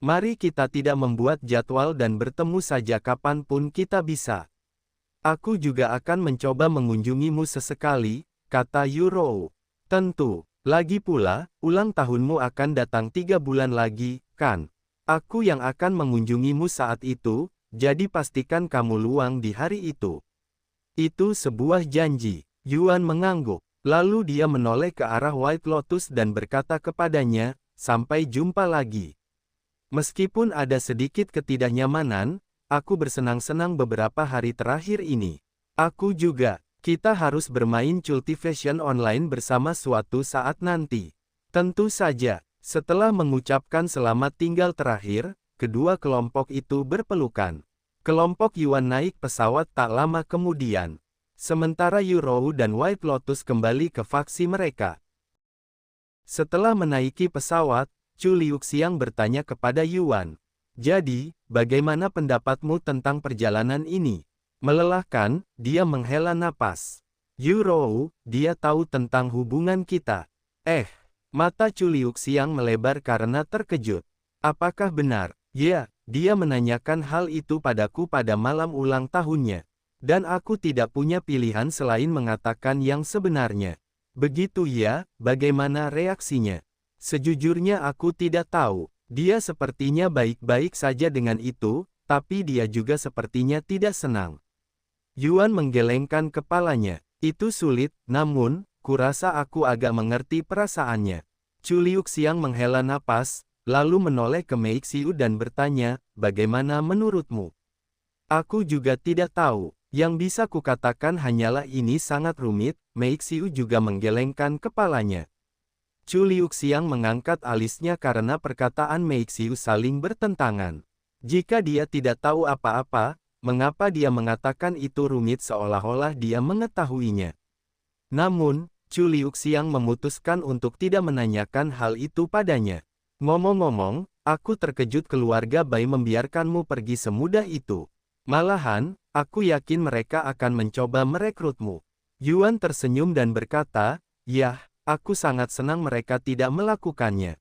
Mari kita tidak membuat jadwal dan bertemu saja kapanpun kita bisa. Aku juga akan mencoba mengunjungimu sesekali, kata Yurou. Tentu, lagi pula, ulang tahunmu akan datang 3 bulan lagi, kan? Aku yang akan mengunjungimu saat itu, jadi pastikan kamu luang di hari itu. Itu sebuah janji. Yuan mengangguk. Lalu dia menoleh ke arah White Lotus dan berkata kepadanya, sampai jumpa lagi. Meskipun ada sedikit ketidaknyamanan, aku bersenang-senang beberapa hari terakhir ini. Aku juga. Kita harus bermain Cultivation Online bersama suatu saat nanti. Tentu saja. Setelah mengucapkan selamat tinggal terakhir, kedua kelompok itu berpelukan. Kelompok Yuan naik pesawat tak lama kemudian. Sementara Yurou dan White Lotus kembali ke faksi mereka. Setelah menaiki pesawat, Chu Liuxiang bertanya kepada Yuan. Jadi, bagaimana pendapatmu tentang perjalanan ini? Melelahkan, dia menghela napas. Yurou, dia tahu tentang hubungan kita. Mata Chu Liuxiang melebar karena terkejut. Apakah benar? Ya, dia menanyakan hal itu padaku pada malam ulang tahunnya. Dan aku tidak punya pilihan selain mengatakan yang sebenarnya. Begitu ya, bagaimana reaksinya? Sejujurnya aku tidak tahu. Dia sepertinya baik-baik saja dengan itu, tapi dia juga sepertinya tidak senang. Yuan menggelengkan kepalanya. Itu sulit, namun, kurasa aku agak mengerti perasaannya. Chu Liuxiang menghela napas, lalu menoleh ke Meixiu dan bertanya, bagaimana menurutmu? Aku juga tidak tahu. Yang bisa kukatakan hanyalah ini sangat rumit. Meixiu juga menggelengkan kepalanya. Chu Liuxiang mengangkat alisnya karena perkataan Meixiu saling bertentangan. Jika dia tidak tahu apa-apa, mengapa dia mengatakan itu rumit seolah-olah dia mengetahuinya? Namun, Chu Liuxiang memutuskan untuk tidak menanyakan hal itu padanya. Ngomong-ngomong, aku terkejut keluarga Bai membiarkanmu pergi semudah itu. Malahan, aku yakin mereka akan mencoba merekrutmu. Yuan tersenyum dan berkata, yah, aku sangat senang mereka tidak melakukannya.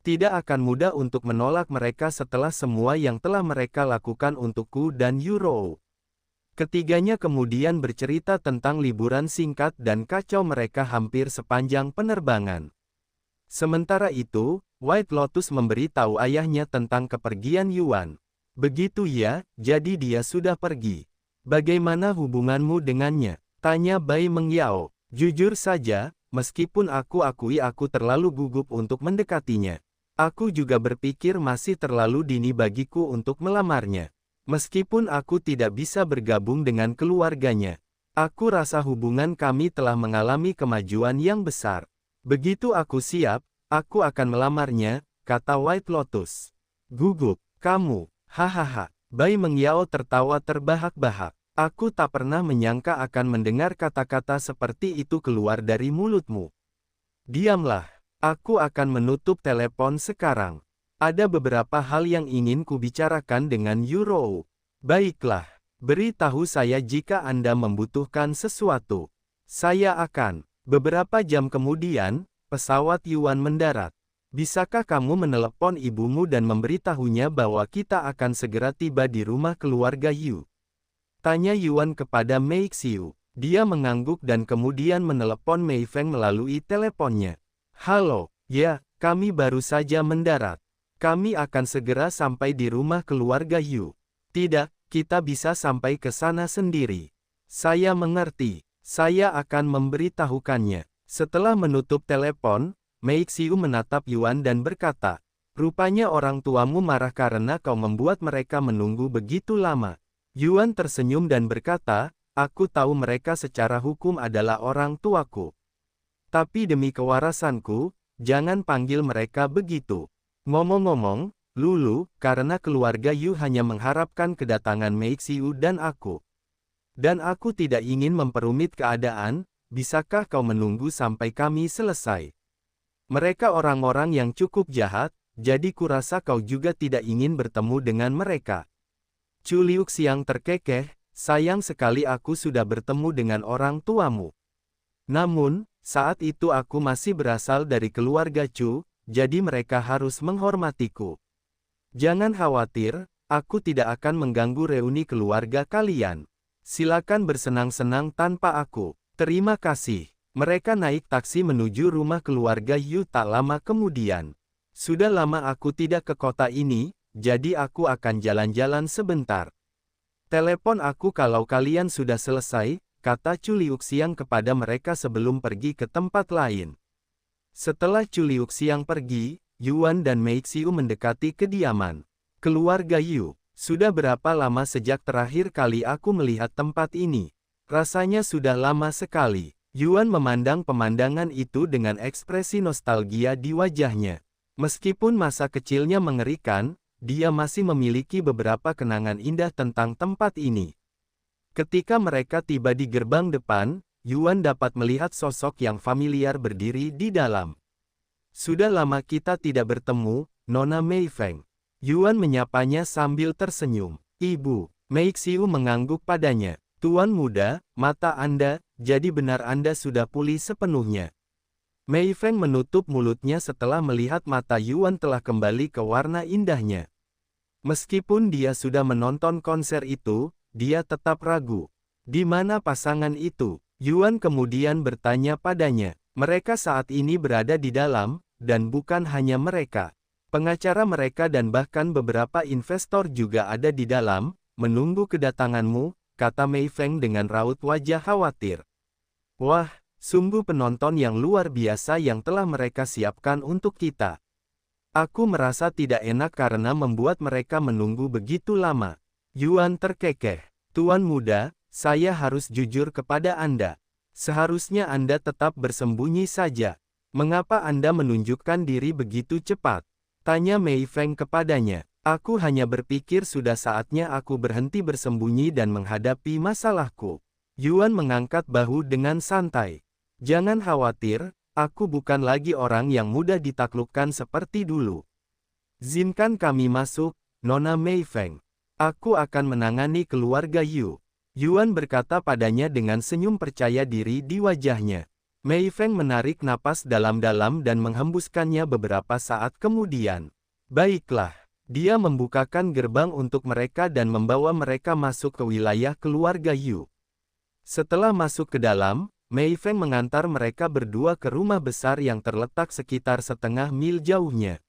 Tidak akan mudah untuk menolak mereka setelah semua yang telah mereka lakukan untukku dan Yurou. Ketiganya kemudian bercerita tentang liburan singkat dan kacau mereka hampir sepanjang penerbangan. Sementara itu, White Lotus memberi tahu ayahnya tentang kepergian Yuan. Begitu ya, jadi dia sudah pergi. Bagaimana hubunganmu dengannya? Tanya Bai Mengyao. Jujur saja, meskipun aku akui aku terlalu gugup untuk mendekatinya. Aku juga berpikir masih terlalu dini bagiku untuk melamarnya. Meskipun aku tidak bisa bergabung dengan keluarganya, aku rasa hubungan kami telah mengalami kemajuan yang besar. Begitu aku siap, aku akan melamarnya, kata White Lotus. Gugup, kamu, hahaha. Bai Mengyao tertawa terbahak-bahak. Aku tak pernah menyangka akan mendengar kata-kata seperti itu keluar dari mulutmu. Diamlah, aku akan menutup telepon sekarang. Ada beberapa hal yang ingin kubicarakan dengan Yurou. Baiklah, beritahu saya jika Anda membutuhkan sesuatu. Saya akan. Beberapa jam kemudian, pesawat Yuan mendarat. Bisakah kamu menelepon ibumu dan memberitahunya bahwa kita akan segera tiba di rumah keluarga Yu? Tanya Yuan kepada Mei Xiu. Dia mengangguk dan kemudian menelepon Mei Feng melalui teleponnya. Halo, ya, kami baru saja mendarat. Kami akan segera sampai di rumah keluarga Yu. Tidak, kita bisa sampai ke sana sendiri. Saya mengerti. Saya akan memberitahukannya. Setelah menutup telepon, Mei Xiu menatap Yuan dan berkata, rupanya orang tuamu marah karena kau membuat mereka menunggu begitu lama. Yuan tersenyum dan berkata, aku tahu mereka secara hukum adalah orang tuaku. Tapi demi kewarasanku, jangan panggil mereka begitu. Ngomong-ngomong, Lulu, karena keluarga Yu hanya mengharapkan kedatangan Mei Xiu dan aku. Dan aku tidak ingin memperumit keadaan, bisakah kau menunggu sampai kami selesai? Mereka orang-orang yang cukup jahat, jadi kurasa kau juga tidak ingin bertemu dengan mereka. Chu Liuxiang terkekeh, sayang sekali aku sudah bertemu dengan orang tuamu. Namun, saat itu aku masih berasal dari keluarga Chu, jadi mereka harus menghormatiku. Jangan khawatir, aku tidak akan mengganggu reuni keluarga kalian. Silakan bersenang-senang tanpa aku. Terima kasih. Mereka naik taksi menuju rumah keluarga Yu tak lama kemudian. Sudah lama aku tidak ke kota ini, jadi aku akan jalan-jalan sebentar. Telepon aku kalau kalian sudah selesai, kata Chu Liuxiang kepada mereka sebelum pergi ke tempat lain. Setelah Chu Liuxiang pergi, Yuan dan Mei Xiu mendekati kediaman keluarga Yu. Sudah berapa lama sejak terakhir kali aku melihat tempat ini? Rasanya sudah lama sekali. Yuan memandang pemandangan itu dengan ekspresi nostalgia di wajahnya. Meskipun masa kecilnya mengerikan, dia masih memiliki beberapa kenangan indah tentang tempat ini. Ketika mereka tiba di gerbang depan, Yuan dapat melihat sosok yang familiar berdiri di dalam. Sudah lama kita tidak bertemu, Nona Mei Feng. Yuan menyapanya sambil tersenyum. Ibu, Mei Xiu mengangguk padanya. Tuan muda, mata Anda, jadi benar Anda sudah pulih sepenuhnya. Mei Feng menutup mulutnya setelah melihat mata Yuan telah kembali ke warna indahnya. Meskipun dia sudah menonton konser itu, dia tetap ragu. Di mana pasangan itu? Yuan kemudian bertanya padanya. Mereka saat ini berada di dalam, dan bukan hanya mereka. Pengacara mereka dan bahkan beberapa investor juga ada di dalam, menunggu kedatanganmu, kata Mei Feng dengan raut wajah khawatir. Wah, sungguh penonton yang luar biasa yang telah mereka siapkan untuk kita. Aku merasa tidak enak karena membuat mereka menunggu begitu lama. Yuan terkekeh. Tuan muda, saya harus jujur kepada Anda. Seharusnya Anda tetap bersembunyi saja. Mengapa Anda menunjukkan diri begitu cepat? Tanya Mei Feng kepadanya. Aku hanya berpikir sudah saatnya aku berhenti bersembunyi dan menghadapi masalahku. Yuan mengangkat bahu dengan santai. Jangan khawatir. Aku bukan lagi orang yang mudah ditaklukkan seperti dulu. Izinkan kami masuk, Nona Mei Feng. Aku akan menangani keluarga Yu. Yuan berkata padanya dengan senyum percaya diri di wajahnya. Mei Feng menarik napas dalam-dalam dan menghembuskannya beberapa saat kemudian. Baiklah, dia membukakan gerbang untuk mereka dan membawa mereka masuk ke wilayah keluarga Yu. Setelah masuk ke dalam, Mei Feng mengantar mereka berdua ke rumah besar yang terletak sekitar setengah mil jauhnya.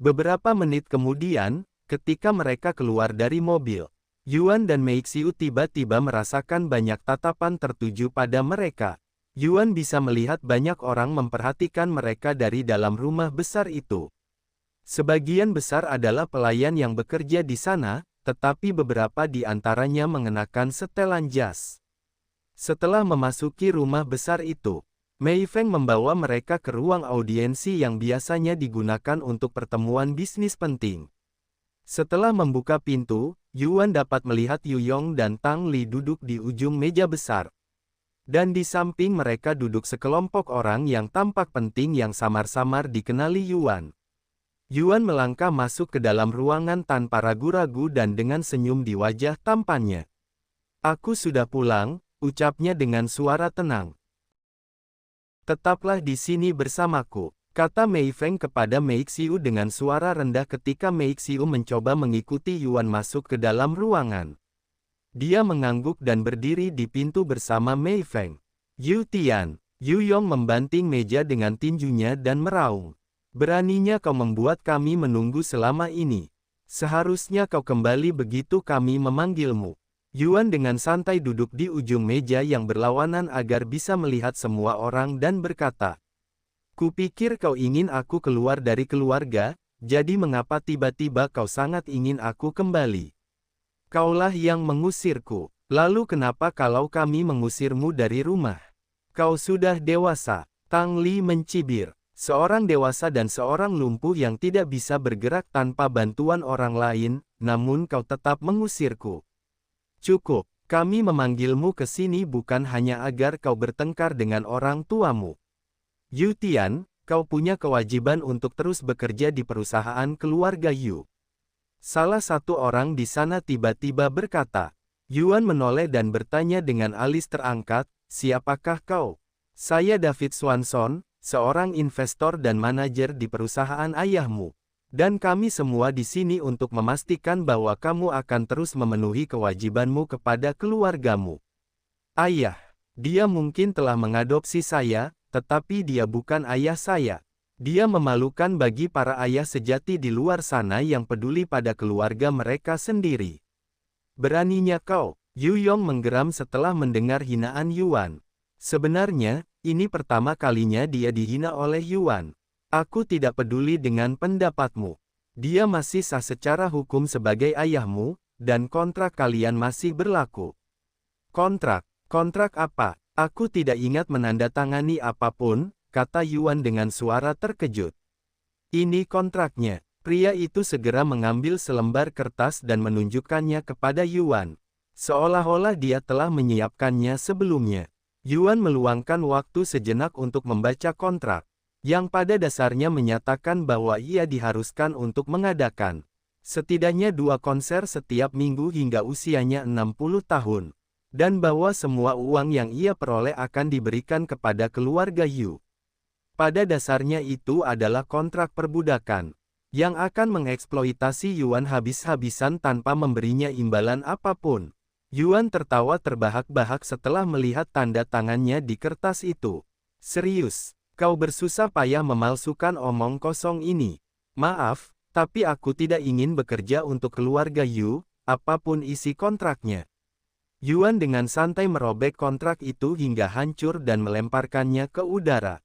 Beberapa menit kemudian, ketika mereka keluar dari mobil, Yuan dan Mei Xiu tiba-tiba merasakan banyak tatapan tertuju pada mereka. Yuan bisa melihat banyak orang memperhatikan mereka dari dalam rumah besar itu. Sebagian besar adalah pelayan yang bekerja di sana, tetapi beberapa di antaranya mengenakan setelan jas. Setelah memasuki rumah besar itu, Mei Feng membawa mereka ke ruang audiensi yang biasanya digunakan untuk pertemuan bisnis penting. Setelah membuka pintu, Yuan dapat melihat Yu Yong dan Tang Li duduk di ujung meja besar. Dan di samping mereka duduk sekelompok orang yang tampak penting yang samar-samar dikenali Yuan. Yuan melangkah masuk ke dalam ruangan tanpa ragu-ragu dan dengan senyum di wajah tampannya. Aku sudah pulang, ucapnya dengan suara tenang. Tetaplah di sini bersamaku. kata Mei Feng kepada Mei Xiu dengan suara rendah ketika Mei Xiu mencoba mengikuti Yuan masuk ke dalam ruangan. Dia mengangguk dan berdiri di pintu bersama Mei Feng. Yu Tian, Yu Yong membanting meja dengan tinjunya dan meraung. Beraninya kau membuat kami menunggu selama ini. Seharusnya kau kembali begitu kami memanggilmu. Yuan dengan santai duduk di ujung meja yang berlawanan agar bisa melihat semua orang dan berkata, "Kupikir kau ingin aku keluar dari keluarga, jadi mengapa tiba-tiba kau sangat ingin aku kembali? Kaulah yang mengusirku. Lalu kenapa kalau kami mengusirmu dari rumah? Kau sudah dewasa." Tang Li mencibir. Seorang dewasa dan seorang lumpuh yang tidak bisa bergerak tanpa bantuan orang lain, namun kau tetap mengusirku. Cukup, kami memanggilmu ke sini bukan hanya agar kau bertengkar dengan orang tuamu. Yu Tian, kau punya kewajiban untuk terus bekerja di perusahaan keluarga Yu. Salah satu orang di sana tiba-tiba berkata. Yuan menoleh dan bertanya dengan alis terangkat, "Siapakah kau?" "Saya David Swanson, seorang investor dan manajer di perusahaan ayahmu. Dan kami semua di sini untuk memastikan bahwa kamu akan terus memenuhi kewajibanmu kepada keluargamu." "Ayah, dia mungkin telah mengadopsi saya, tetapi dia bukan ayah saya. Dia memalukan bagi para ayah sejati di luar sana yang peduli pada keluarga mereka sendiri." "Beraninya kau?" Yu Yong menggeram setelah mendengar hinaan Yuan. "Sebenarnya, ini pertama kalinya dia dihina oleh Yuan. Aku tidak peduli dengan pendapatmu. Dia masih sah secara hukum sebagai ayahmu, dan kontrak kalian masih berlaku." "Kontrak? Kontrak apa? Aku tidak ingat menandatangani apapun," kata Yuan dengan suara terkejut. "Ini kontraknya." Pria itu segera mengambil selembar kertas dan menunjukkannya kepada Yuan. Seolah-olah dia telah menyiapkannya sebelumnya. Yuan meluangkan waktu sejenak untuk membaca kontrak, yang pada dasarnya menyatakan bahwa ia diharuskan untuk mengadakan setidaknya 2 konser setiap minggu hingga usianya 60 tahun. Dan bahwa semua uang yang ia peroleh akan diberikan kepada keluarga Yu. Pada dasarnya itu adalah kontrak perbudakan, yang akan mengeksploitasi Yuan habis-habisan tanpa memberinya imbalan apapun. Yuan tertawa terbahak-bahak setelah melihat tanda tangannya di kertas itu. "Serius, kau bersusah payah memalsukan omong kosong ini. Maaf, tapi aku tidak ingin bekerja untuk keluarga Yu, apapun isi kontraknya." Yuan dengan santai merobek kontrak itu hingga hancur dan melemparkannya ke udara.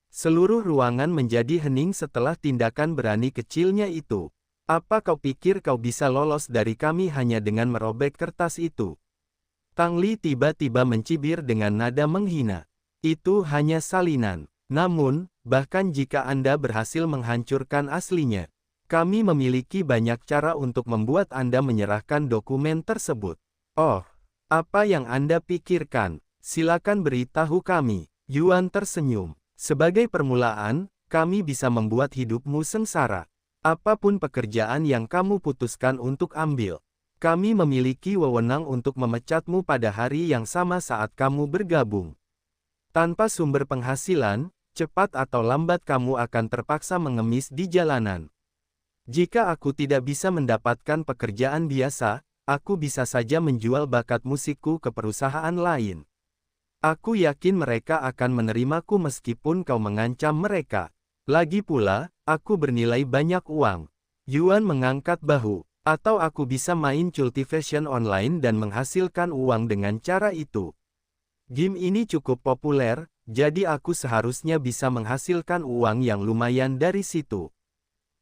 Seluruh ruangan menjadi hening setelah tindakan berani kecilnya itu. "Apa kau pikir kau bisa lolos dari kami hanya dengan merobek kertas itu?" Tang Li tiba-tiba mencibir dengan nada menghina. "Itu hanya salinan. Namun, bahkan jika Anda berhasil menghancurkan aslinya, kami memiliki banyak cara untuk membuat Anda menyerahkan dokumen tersebut." "Oh, apa yang Anda pikirkan? Silakan beritahu kami." Yuan tersenyum. "Sebagai permulaan, kami bisa membuat hidupmu sengsara. Apapun pekerjaan yang kamu putuskan untuk ambil, kami memiliki wewenang untuk memecatmu pada hari yang sama saat kamu bergabung. Tanpa sumber penghasilan, cepat atau lambat kamu akan terpaksa mengemis di jalanan. Jika aku tidak bisa mendapatkan pekerjaan biasa, aku bisa saja menjual bakat musikku ke perusahaan lain. Aku yakin mereka akan menerimaku meskipun kau mengancam mereka. Lagi pula, aku bernilai banyak uang." Yuan mengangkat bahu. "Atau aku bisa main cultivation online dan menghasilkan uang dengan cara itu. Game ini cukup populer, jadi aku seharusnya bisa menghasilkan uang yang lumayan dari situ."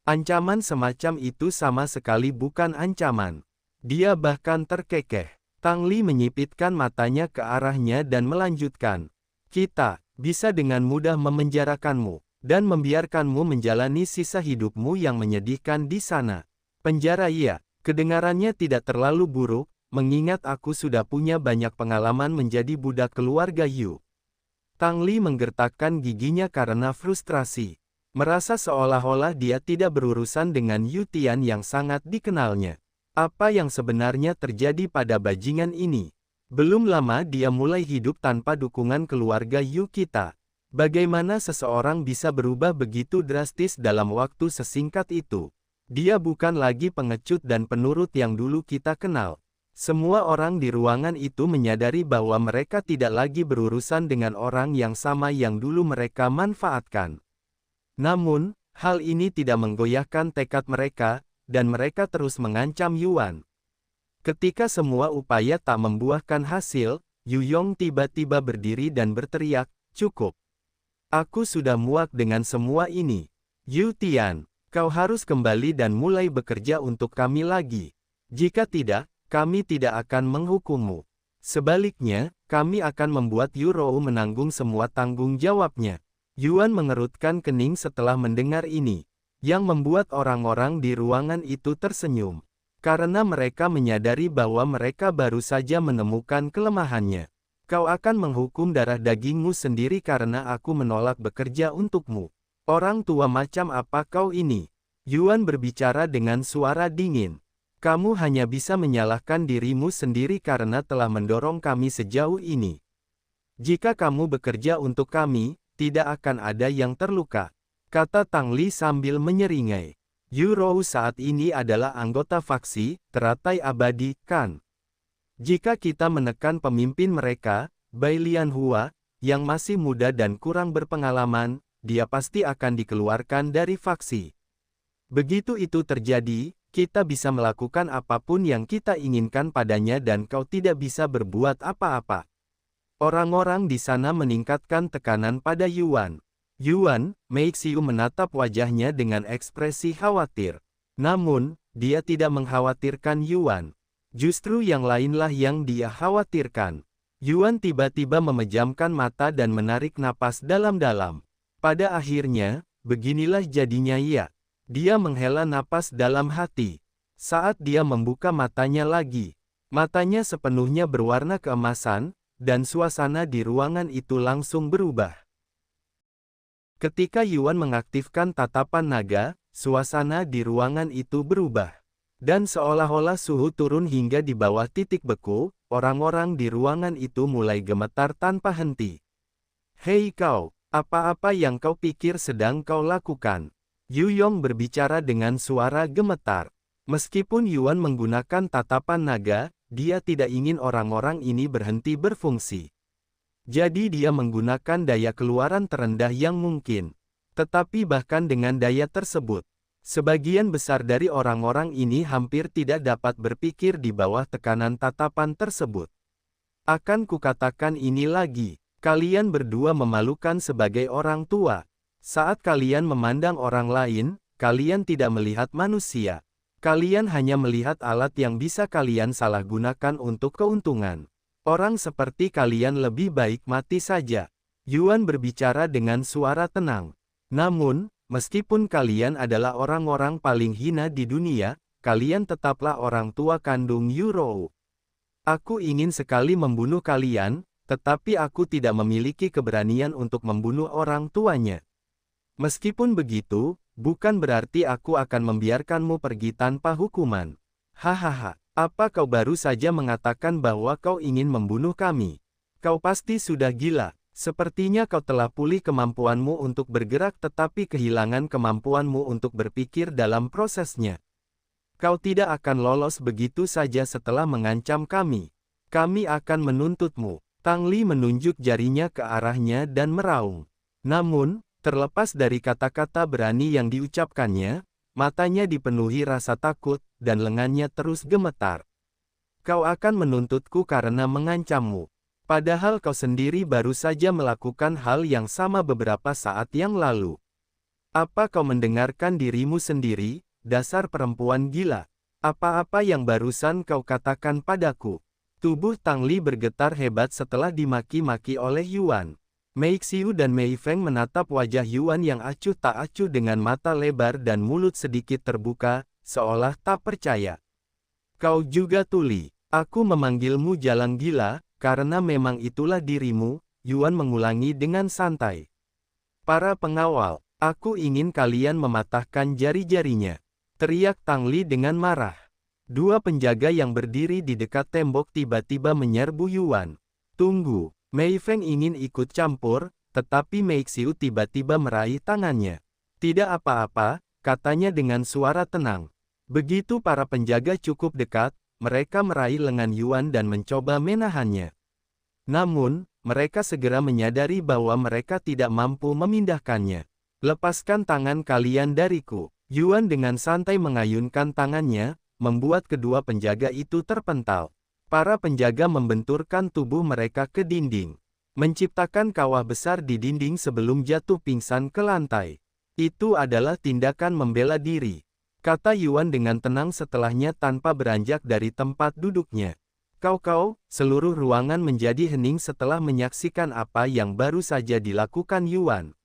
Ancaman semacam itu sama sekali bukan ancaman. Dia bahkan terkekeh. Tang Li menyipitkan matanya ke arahnya dan melanjutkan. "Kita bisa dengan mudah memenjarakanmu, dan membiarkanmu menjalani sisa hidupmu yang menyedihkan di sana." "Penjara ya." Kedengarannya tidak terlalu buruk, mengingat aku sudah punya banyak pengalaman menjadi budak keluarga Yu. Tang Li menggertakkan giginya karena frustrasi. Merasa seolah-olah dia tidak berurusan dengan Yu Tian yang sangat dikenalnya. Apa yang sebenarnya terjadi pada bajingan ini? Belum lama dia mulai hidup tanpa dukungan keluarga Yu kita. Bagaimana seseorang bisa berubah begitu drastis dalam waktu sesingkat itu? Dia bukan lagi pengecut dan penurut yang dulu kita kenal. Semua orang di ruangan itu menyadari bahwa mereka tidak lagi berurusan dengan orang yang sama yang dulu mereka manfaatkan. Namun, hal ini tidak menggoyahkan tekad mereka, dan mereka terus mengancam Yuan. Ketika semua upaya tak membuahkan hasil, Yu Yong tiba-tiba berdiri dan berteriak, "Cukup. Aku sudah muak dengan semua ini. Yu Tian, kau harus kembali dan mulai bekerja untuk kami lagi. Jika tidak, kami tidak akan menghukummu. Sebaliknya, kami akan membuat Yu Rou menanggung semua tanggung jawabnya." Yuan mengerutkan kening setelah mendengar ini, yang membuat orang-orang di ruangan itu tersenyum. Karena mereka menyadari bahwa mereka baru saja menemukan kelemahannya. "Kau akan menghukum darah dagingmu sendiri karena aku menolak bekerja untukmu. Orang tua macam apa kau ini?" Yuan berbicara dengan suara dingin. "Kamu hanya bisa menyalahkan dirimu sendiri karena telah mendorong kami sejauh ini. Jika kamu bekerja untuk kami, tidak akan ada yang terluka," kata Tang Li sambil menyeringai. "Yu Rou saat ini adalah anggota faksi, teratai abadi, kan? Jika kita menekan pemimpin mereka, Bai Lian Hua, yang masih muda dan kurang berpengalaman, dia pasti akan dikeluarkan dari faksi. Begitu itu terjadi, kita bisa melakukan apapun yang kita inginkan padanya dan kau tidak bisa berbuat apa-apa." Orang-orang di sana meningkatkan tekanan pada Yuan. Yuan, Mei Xiu menatap wajahnya dengan ekspresi khawatir. Namun, dia tidak mengkhawatirkan Yuan. Justru yang lainlah yang dia khawatirkan. Yuan tiba-tiba memejamkan mata dan menarik napas dalam-dalam. Pada akhirnya, beginilah jadinya ia. Dia menghela napas dalam hati. Saat dia membuka matanya lagi, matanya sepenuhnya berwarna keemasan, dan suasana di ruangan itu langsung berubah. Ketika Yuan mengaktifkan tatapan naga, suasana di ruangan itu berubah. Dan seolah-olah suhu turun hingga di bawah titik beku, orang-orang di ruangan itu mulai gemetar tanpa henti. "Hei kau, apa-apa yang kau pikir sedang kau lakukan?" Yu Yong berbicara dengan suara gemetar. Meskipun Yuan menggunakan tatapan naga, dia tidak ingin orang-orang ini berhenti berfungsi. Jadi dia menggunakan daya keluaran terendah yang mungkin. Tetapi bahkan dengan daya tersebut, sebagian besar dari orang-orang ini hampir tidak dapat berpikir di bawah tekanan tatapan tersebut. "Akan kukatakan ini lagi, kalian berdua memalukan sebagai orang tua. Saat kalian memandang orang lain, kalian tidak melihat manusia. Kalian hanya melihat alat yang bisa kalian salahgunakan untuk keuntungan. Orang seperti kalian lebih baik mati saja." Yuan berbicara dengan suara tenang. "Namun, meskipun kalian adalah orang-orang paling hina di dunia, kalian tetaplah orang tua kandung Yu Rou. Aku ingin sekali membunuh kalian, tetapi aku tidak memiliki keberanian untuk membunuh orang tuanya. Meskipun begitu, bukan berarti aku akan membiarkanmu pergi tanpa hukuman. Hahaha. Apa kau baru saja mengatakan bahwa kau ingin membunuh kami? Kau pasti sudah gila. Sepertinya kau telah pulih kemampuanmu untuk bergerak tetapi kehilangan kemampuanmu untuk berpikir dalam prosesnya. Kau tidak akan lolos begitu saja setelah mengancam kami. Kami akan menuntutmu." Tang Li menunjuk jarinya ke arahnya dan meraung. Namun, terlepas dari kata-kata berani yang diucapkannya, matanya dipenuhi rasa takut, dan lengannya terus gemetar. "Kau akan menuntutku karena mengancammu. Padahal kau sendiri baru saja melakukan hal yang sama beberapa saat yang lalu. Apa kau mendengarkan dirimu sendiri, dasar perempuan gila? Apa-apa yang barusan kau katakan padaku?" Tubuh Tang Li bergetar hebat setelah dimaki-maki oleh Yuan. Mei Xiu dan Mei Feng menatap wajah Yuan yang acuh tak acuh dengan mata lebar dan mulut sedikit terbuka, seolah tak percaya. "Kau juga tuli. Aku memanggilmu jalang gila, karena memang itulah dirimu," Yuan mengulangi dengan santai. "Para pengawal, aku ingin kalian mematahkan jari-jarinya," teriak Tang Li dengan marah. Dua penjaga yang berdiri di dekat tembok tiba-tiba menyerbu Yuan. "Tunggu." Mei Feng ingin ikut campur, tetapi Meixiu tiba-tiba meraih tangannya. Tidak apa-apa, katanya dengan suara tenang. Begitu para penjaga cukup dekat, mereka meraih lengan Yuan dan mencoba menahannya. Namun, mereka segera menyadari bahwa mereka tidak mampu memindahkannya. Lepaskan tangan kalian dariku. Yuan dengan santai mengayunkan tangannya, membuat kedua penjaga itu terpental. Para penjaga membenturkan tubuh mereka ke dinding, menciptakan kawah besar di dinding sebelum jatuh pingsan ke lantai. Itu adalah tindakan membela diri, kata Yuan dengan tenang setelahnya tanpa beranjak dari tempat duduknya. Kau, seluruh ruangan menjadi hening setelah menyaksikan apa yang baru saja dilakukan Yuan.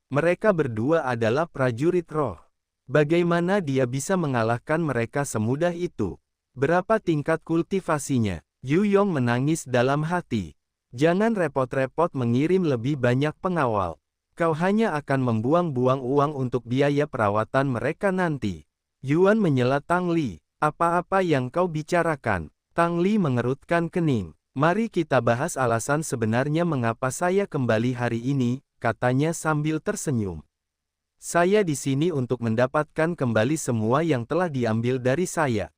Mereka berdua adalah prajurit roh. Bagaimana dia bisa mengalahkan mereka semudah itu? Berapa tingkat kultivasinya? Yu Yong menangis dalam hati. Jangan repot-repot mengirim lebih banyak pengawal. Kau hanya akan membuang-buang uang untuk biaya perawatan mereka nanti. Yuan menyela Tang Li. Apa-apa yang kau bicarakan? Tang Li mengerutkan kening. Mari kita bahas alasan sebenarnya mengapa saya kembali hari ini, katanya sambil tersenyum. Saya di sini untuk mendapatkan kembali semua yang telah diambil dari saya.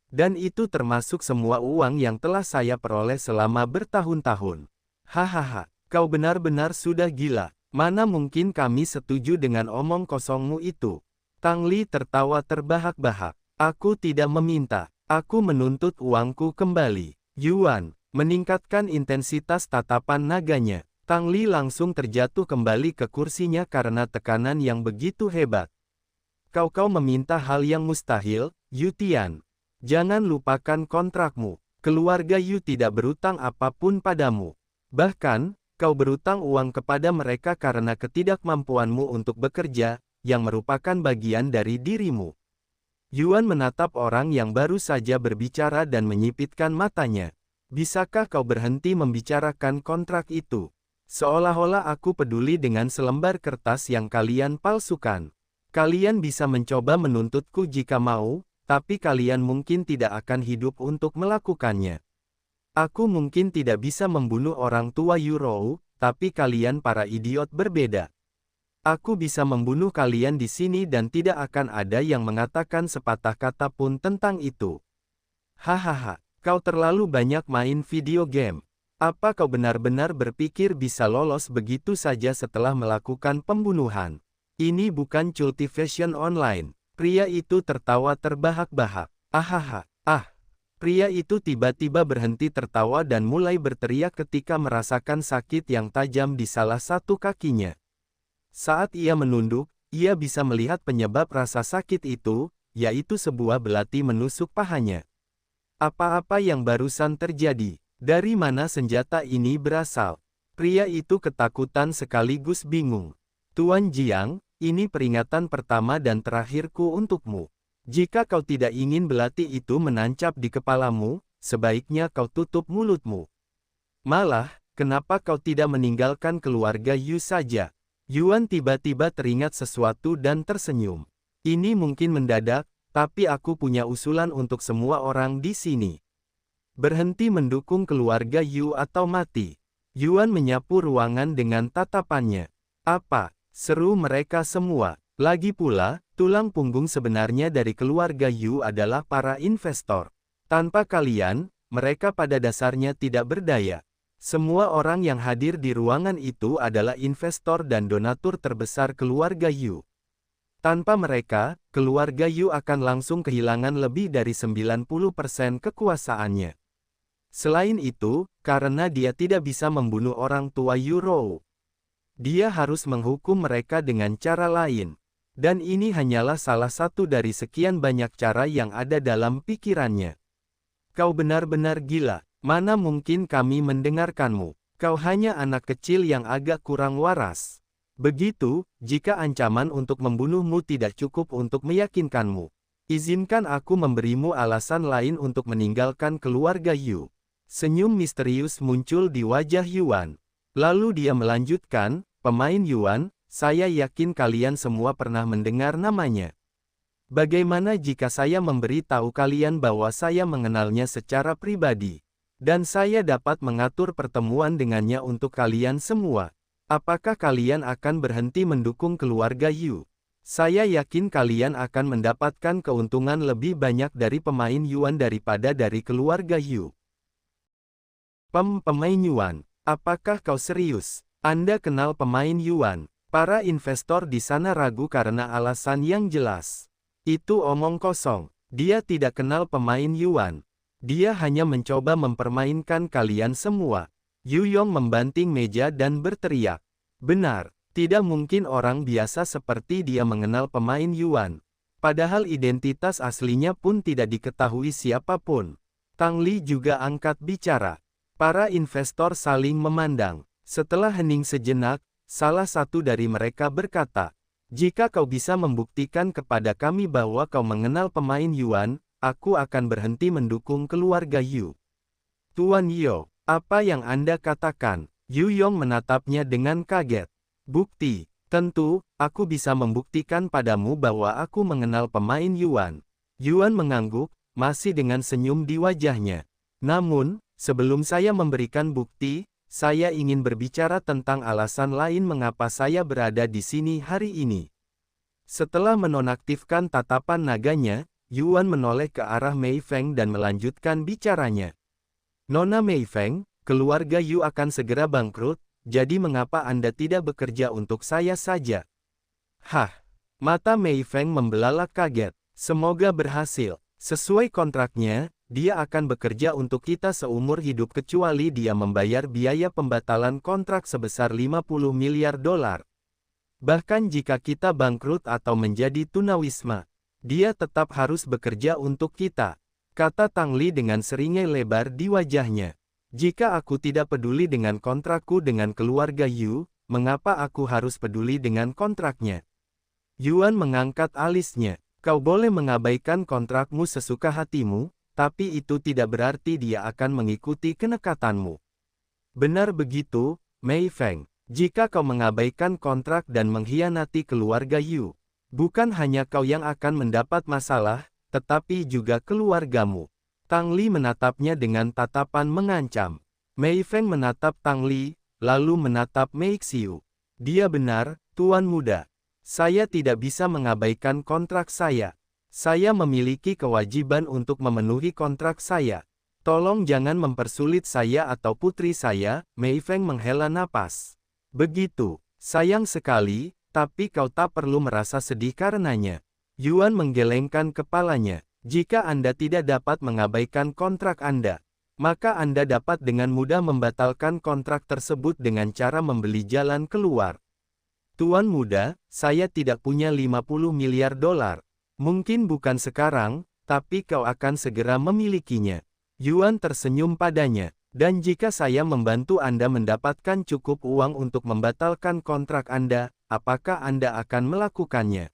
Dan itu termasuk semua uang yang telah saya peroleh selama bertahun-tahun. Hahaha, kau benar-benar sudah gila. Mana mungkin kami setuju dengan omong kosongmu itu? Tang Li tertawa terbahak-bahak. Aku tidak meminta. Aku menuntut uangku kembali. Yuan meningkatkan intensitas tatapan naganya. Tang Li langsung terjatuh kembali ke kursinya karena tekanan yang begitu hebat. Kau meminta hal yang mustahil, Yu Tian. Jangan lupakan kontrakmu. Keluarga Yu tidak berutang apapun padamu. Bahkan, kau berutang uang kepada mereka karena ketidakmampuanmu untuk bekerja, yang merupakan bagian dari dirimu. Yuan menatap orang yang baru saja berbicara dan menyipitkan matanya. Bisakah kau berhenti membicarakan kontrak itu? Seolah-olah aku peduli dengan selembar kertas yang kalian palsukan. Kalian bisa mencoba menuntutku jika mau, tapi kalian mungkin tidak akan hidup untuk melakukannya. Aku mungkin tidak bisa membunuh orang tua Yurou, tapi kalian para idiot berbeda. Aku bisa membunuh kalian di sini dan tidak akan ada yang mengatakan sepatah kata pun tentang itu. Hahaha, kau terlalu banyak main video game. Apa kau benar-benar berpikir bisa lolos begitu saja setelah melakukan pembunuhan? Ini bukan cultivation online. Pria itu tertawa terbahak-bahak. Ahaha, Pria itu tiba-tiba berhenti tertawa dan mulai berteriak ketika merasakan sakit yang tajam di salah satu kakinya. Saat ia menunduk, ia bisa melihat penyebab rasa sakit itu, yaitu sebuah belati menusuk pahanya. Apa-apa yang barusan terjadi? Dari mana senjata ini berasal? Pria itu ketakutan sekaligus bingung. Tuan Jiang, ini peringatan pertama dan terakhirku untukmu. Jika kau tidak ingin belati itu menancap di kepalamu, sebaiknya kau tutup mulutmu. Malah, kenapa kau tidak meninggalkan keluarga Yu saja? Yuan tiba-tiba teringat sesuatu dan tersenyum. Ini mungkin mendadak, tapi aku punya usulan untuk semua orang di sini. Berhenti mendukung keluarga Yu atau mati. Yuan menyapu ruangan dengan tatapannya. Apa? Seru mereka semua. Lagi pula, tulang punggung sebenarnya dari keluarga Yu adalah para investor. Tanpa kalian, mereka pada dasarnya tidak berdaya. Semua orang yang hadir di ruangan itu adalah investor dan donatur terbesar keluarga Yu. Tanpa mereka, keluarga Yu akan langsung kehilangan lebih dari 90% kekuasaannya. Selain itu, karena dia tidak bisa membunuh orang tua Yurou, dia harus menghukum mereka dengan cara lain. Dan ini hanyalah salah satu dari sekian banyak cara yang ada dalam pikirannya. Kau benar-benar gila, mana mungkin kami mendengarkanmu. Kau hanya anak kecil yang agak kurang waras. Begitu, jika ancaman untuk membunuhmu tidak cukup untuk meyakinkanmu, izinkan aku memberimu alasan lain untuk meninggalkan keluarga Yu. Senyum misterius muncul di wajah Yuan. Lalu dia melanjutkan, pemain Yuan, saya yakin kalian semua pernah mendengar namanya. Bagaimana jika saya memberi tahu kalian bahwa saya mengenalnya secara pribadi, dan saya dapat mengatur pertemuan dengannya untuk kalian semua? Apakah kalian akan berhenti mendukung keluarga Yu? Saya yakin kalian akan mendapatkan keuntungan lebih banyak dari pemain Yuan daripada dari keluarga Yu. Pemain Yuan, apakah kau serius? Anda kenal pemain Yuan? Para investor di sana ragu karena alasan yang jelas. Itu omong kosong. Dia tidak kenal pemain Yuan. Dia hanya mencoba mempermainkan kalian semua. Yu Yong membanting meja dan berteriak. Benar, tidak mungkin orang biasa seperti dia mengenal pemain Yuan. Padahal identitas aslinya pun tidak diketahui siapapun. Tang Li juga angkat bicara. Para investor saling memandang. Setelah hening sejenak, salah satu dari mereka berkata, "Jika kau bisa membuktikan kepada kami bahwa kau mengenal pemain Yuan, aku akan berhenti mendukung keluarga Yu." Tuan Yo, apa yang Anda katakan? Yu Yong menatapnya dengan kaget. Bukti, tentu, aku bisa membuktikan padamu bahwa aku mengenal pemain Yuan. Yuan mengangguk, masih dengan senyum di wajahnya. Namun, sebelum saya memberikan bukti, saya ingin berbicara tentang alasan lain mengapa saya berada di sini hari ini. Setelah menonaktifkan tatapan naganya, Yuan menoleh ke arah Mei Feng dan melanjutkan bicaranya. Nona Mei Feng, keluarga Yu akan segera bangkrut, jadi mengapa Anda tidak bekerja untuk saya saja? Hah? Mata Mei Feng membelalak kaget. Semoga berhasil. Sesuai kontraknya, dia akan bekerja untuk kita seumur hidup kecuali dia membayar biaya pembatalan kontrak sebesar 50 miliar dolar. Bahkan jika kita bangkrut atau menjadi tunawisma, dia tetap harus bekerja untuk kita, kata Tang Li dengan seringai lebar di wajahnya. Jika aku tidak peduli dengan kontrakku dengan keluarga Yu, mengapa aku harus peduli dengan kontraknya? Yuan mengangkat alisnya. Kau boleh mengabaikan kontrakmu sesuka hatimu, tapi itu tidak berarti dia akan mengikuti kenekatanmu. Benar begitu, Mei Feng. Jika kau mengabaikan kontrak dan mengkhianati keluarga Yu, bukan hanya kau yang akan mendapat masalah, tetapi juga keluargamu. Tang Li menatapnya dengan tatapan mengancam. Mei Feng menatap Tang Li, lalu menatap Mei Xiu. Dia benar, Tuan Muda. Saya tidak bisa mengabaikan kontrak saya. Saya memiliki kewajiban untuk memenuhi kontrak saya. Tolong jangan mempersulit saya atau putri saya, Mei Feng menghela napas. Begitu, sayang sekali, tapi kau tak perlu merasa sedih karenanya. Yuan menggelengkan kepalanya. Jika Anda tidak dapat mengabaikan kontrak Anda, maka Anda dapat dengan mudah membatalkan kontrak tersebut dengan cara membeli jalan keluar. Tuan Muda, saya tidak punya 50 miliar dolar. Mungkin bukan sekarang, tapi kau akan segera memilikinya. Yuan tersenyum padanya. Dan jika saya membantu Anda mendapatkan cukup uang untuk membatalkan kontrak Anda, apakah Anda akan melakukannya?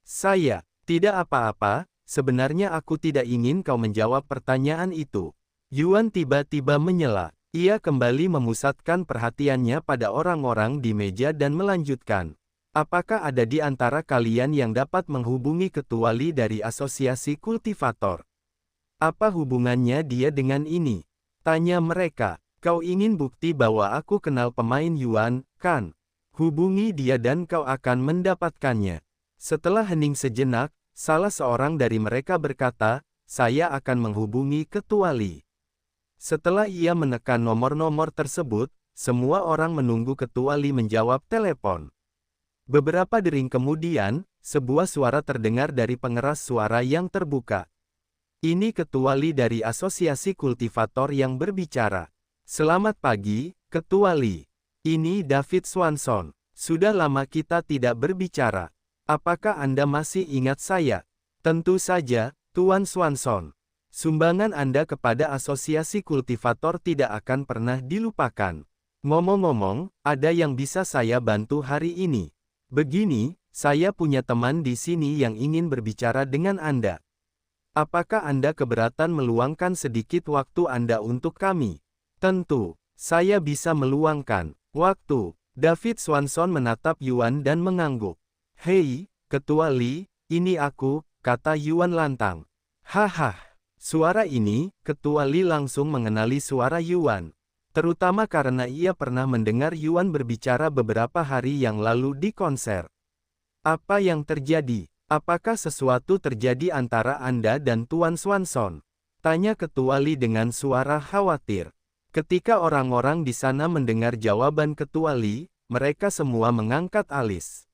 Saya, tidak apa-apa. Sebenarnya aku tidak ingin kau menjawab pertanyaan itu. Yuan tiba-tiba menyela. Ia kembali memusatkan perhatiannya pada orang-orang di meja dan melanjutkan. Apakah ada di antara kalian yang dapat menghubungi ketua Li dari asosiasi kultivator? Apa hubungannya dia dengan ini? Tanya mereka. Kau ingin bukti bahwa aku kenal pemain Yuan, kan? Hubungi dia dan kau akan mendapatkannya. Setelah hening sejenak, salah seorang dari mereka berkata, saya akan menghubungi ketua Li. Setelah ia menekan nomor-nomor tersebut, semua orang menunggu ketua Li menjawab telepon. Beberapa dering kemudian, sebuah suara terdengar dari pengeras suara yang terbuka. Ini ketua Li dari asosiasi kultivator yang berbicara. Selamat pagi, ketua Li. Ini David Swanson. Sudah lama kita tidak berbicara. Apakah Anda masih ingat saya? Tentu saja, Tuan Swanson. Sumbangan Anda kepada asosiasi kultivator tidak akan pernah dilupakan. Ngomong-ngomong, ada yang bisa saya bantu hari ini. Begini, saya punya teman di sini yang ingin berbicara dengan Anda. Apakah Anda keberatan meluangkan sedikit waktu Anda untuk kami? Tentu, saya bisa meluangkan waktu. David Swanson menatap Yuan dan mengangguk. Hei, Ketua Li, ini aku, kata Yuan lantang. Haha, suara ini, Ketua Li langsung mengenali suara Yuan. terutama karena ia pernah mendengar Yuan berbicara beberapa hari yang lalu di konser. Apa yang terjadi? Apakah sesuatu terjadi antara Anda dan Tuan Swanson? Tanya Ketua Li dengan suara khawatir. Ketika orang-orang di sana mendengar jawaban Ketua Li, mereka semua mengangkat alis.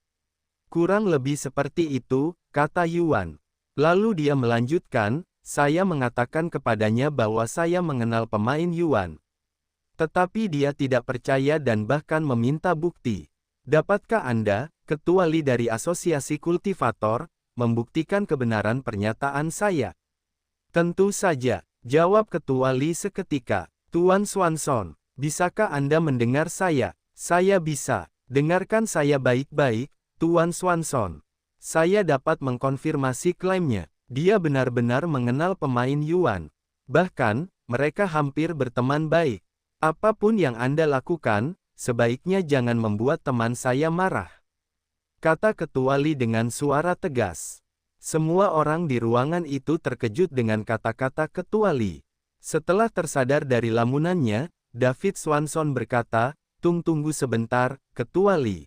Kurang lebih seperti itu, kata Yuan. Lalu dia melanjutkan, saya mengatakan kepadanya bahwa saya mengenal pemain Yuan. Tetapi dia tidak percaya dan bahkan meminta bukti. Dapatkah Anda, Ketua Li dari Asosiasi Kultivator, membuktikan kebenaran pernyataan saya? Tentu saja, jawab Ketua Li seketika. Tuan Swanson, bisakah Anda mendengar saya? Saya bisa. Dengarkan saya baik-baik, Tuan Swanson. Saya dapat mengkonfirmasi klaimnya. Dia benar-benar mengenal pemain Yuan. Bahkan, mereka hampir berteman baik. Apapun yang Anda lakukan, sebaiknya jangan membuat teman saya marah. Kata Ketua Li dengan suara tegas. Semua orang di ruangan itu terkejut dengan kata-kata Ketua Li. Setelah tersadar dari lamunannya, David Swanson berkata, tunggu sebentar, Ketua Li.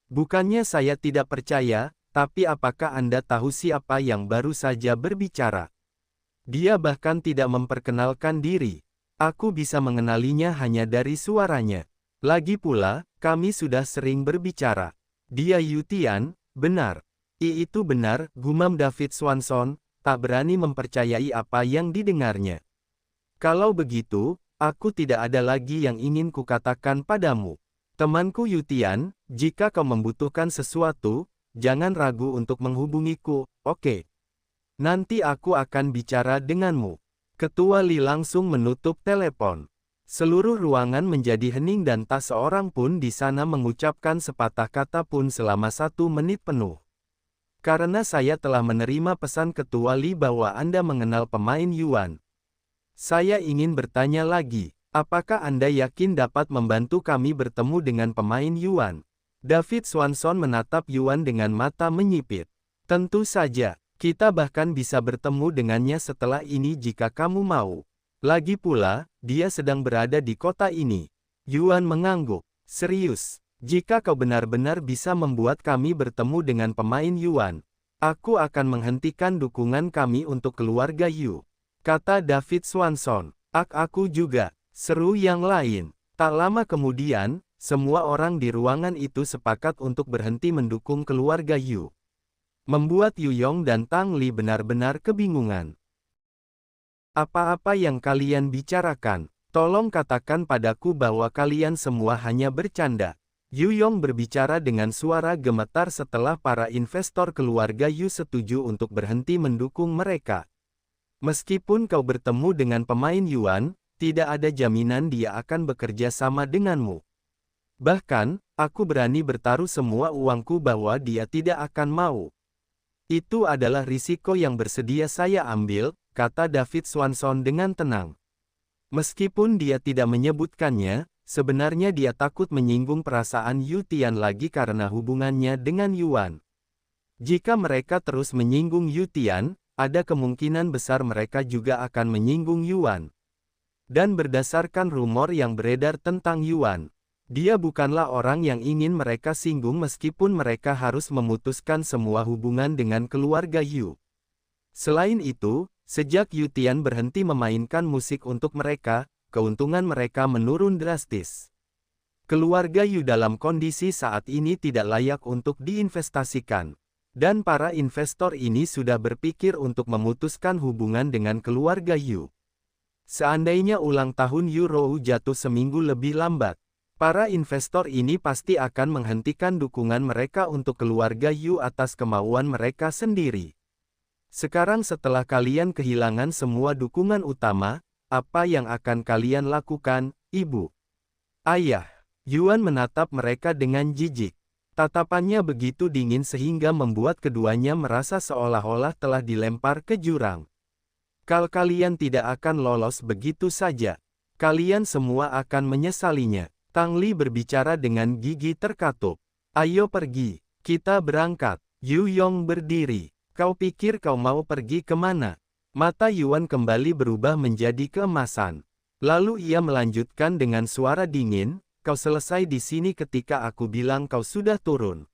Bukannya saya tidak percaya, tapi apakah Anda tahu siapa yang baru saja berbicara? Dia bahkan tidak memperkenalkan diri. Aku bisa mengenalinya hanya dari suaranya. Lagi pula, kami sudah sering berbicara. Dia Yu Tian, benar. Itu benar, gumam David Swanson, tak berani mempercayai apa yang didengarnya. Kalau begitu, aku tidak ada lagi yang ingin kukatakan padamu. Temanku Yu Tian, jika kau membutuhkan sesuatu, jangan ragu untuk menghubungiku, oke? Nanti aku akan bicara denganmu. Ketua Li langsung menutup telepon. Seluruh ruangan menjadi hening dan tak seorang pun di sana mengucapkan sepatah kata pun selama 1 menit penuh. Karena saya telah menerima pesan Ketua Li bahwa Anda mengenal pemain Yuan. Saya ingin bertanya lagi, apakah Anda yakin dapat membantu kami bertemu dengan pemain Yuan? David Swanson menatap Yuan dengan mata menyipit. Tentu saja, kita bahkan bisa bertemu dengannya setelah ini jika kamu mau. Lagi pula, dia sedang berada di kota ini. Yuan mengangguk. Serius, jika kau benar-benar bisa membuat kami bertemu dengan pemain Yuan, aku akan menghentikan dukungan kami untuk keluarga Yu. Kata David Swanson. Aku juga, seru yang lain. Tak lama kemudian, semua orang di ruangan itu sepakat untuk berhenti mendukung keluarga Yu. Membuat Yu Yong dan Tang Li benar-benar kebingungan. Apa-apa yang kalian bicarakan, tolong katakan padaku bahwa kalian semua hanya bercanda. Yu Yong berbicara dengan suara gemetar setelah para investor keluarga Yu setuju untuk berhenti mendukung mereka. Meskipun kau bertemu dengan pemain Yuan, tidak ada jaminan dia akan bekerja sama denganmu. Bahkan, aku berani bertaruh semua uangku bahwa dia tidak akan mau. Itu adalah risiko yang bersedia saya ambil, kata David Swanson dengan tenang. Meskipun dia tidak menyebutkannya, sebenarnya dia takut menyinggung perasaan Yu Tian lagi karena hubungannya dengan Yuan. Jika mereka terus menyinggung Yu Tian, ada kemungkinan besar mereka juga akan menyinggung Yuan. Dan berdasarkan rumor yang beredar tentang Yuan, dia bukanlah orang yang ingin mereka singgung meskipun mereka harus memutuskan semua hubungan dengan keluarga Yu. Selain itu, sejak Yu Tian berhenti memainkan musik untuk mereka, keuntungan mereka menurun drastis. Keluarga Yu dalam kondisi saat ini tidak layak untuk diinvestasikan. Dan para investor ini sudah berpikir untuk memutuskan hubungan dengan keluarga Yu. Seandainya ulang tahun Yu Rou jatuh seminggu lebih lambat, para investor ini pasti akan menghentikan dukungan mereka untuk keluarga Yu atas kemauan mereka sendiri. Sekarang setelah kalian kehilangan semua dukungan utama, apa yang akan kalian lakukan, Ibu? Ayah, Yuan menatap mereka dengan jijik. Tatapannya begitu dingin sehingga membuat keduanya merasa seolah-olah telah dilempar ke jurang. Kalau kalian tidak akan lolos begitu saja, kalian semua akan menyesalinya. Tang Li berbicara dengan gigi terkatup. Ayo pergi, kita berangkat. Yu Yong berdiri. Kau pikir kau mau pergi kemana? Mata Yuan kembali berubah menjadi keemasan. Lalu ia melanjutkan dengan suara dingin, kau selesai di sini ketika aku bilang kau sudah turun.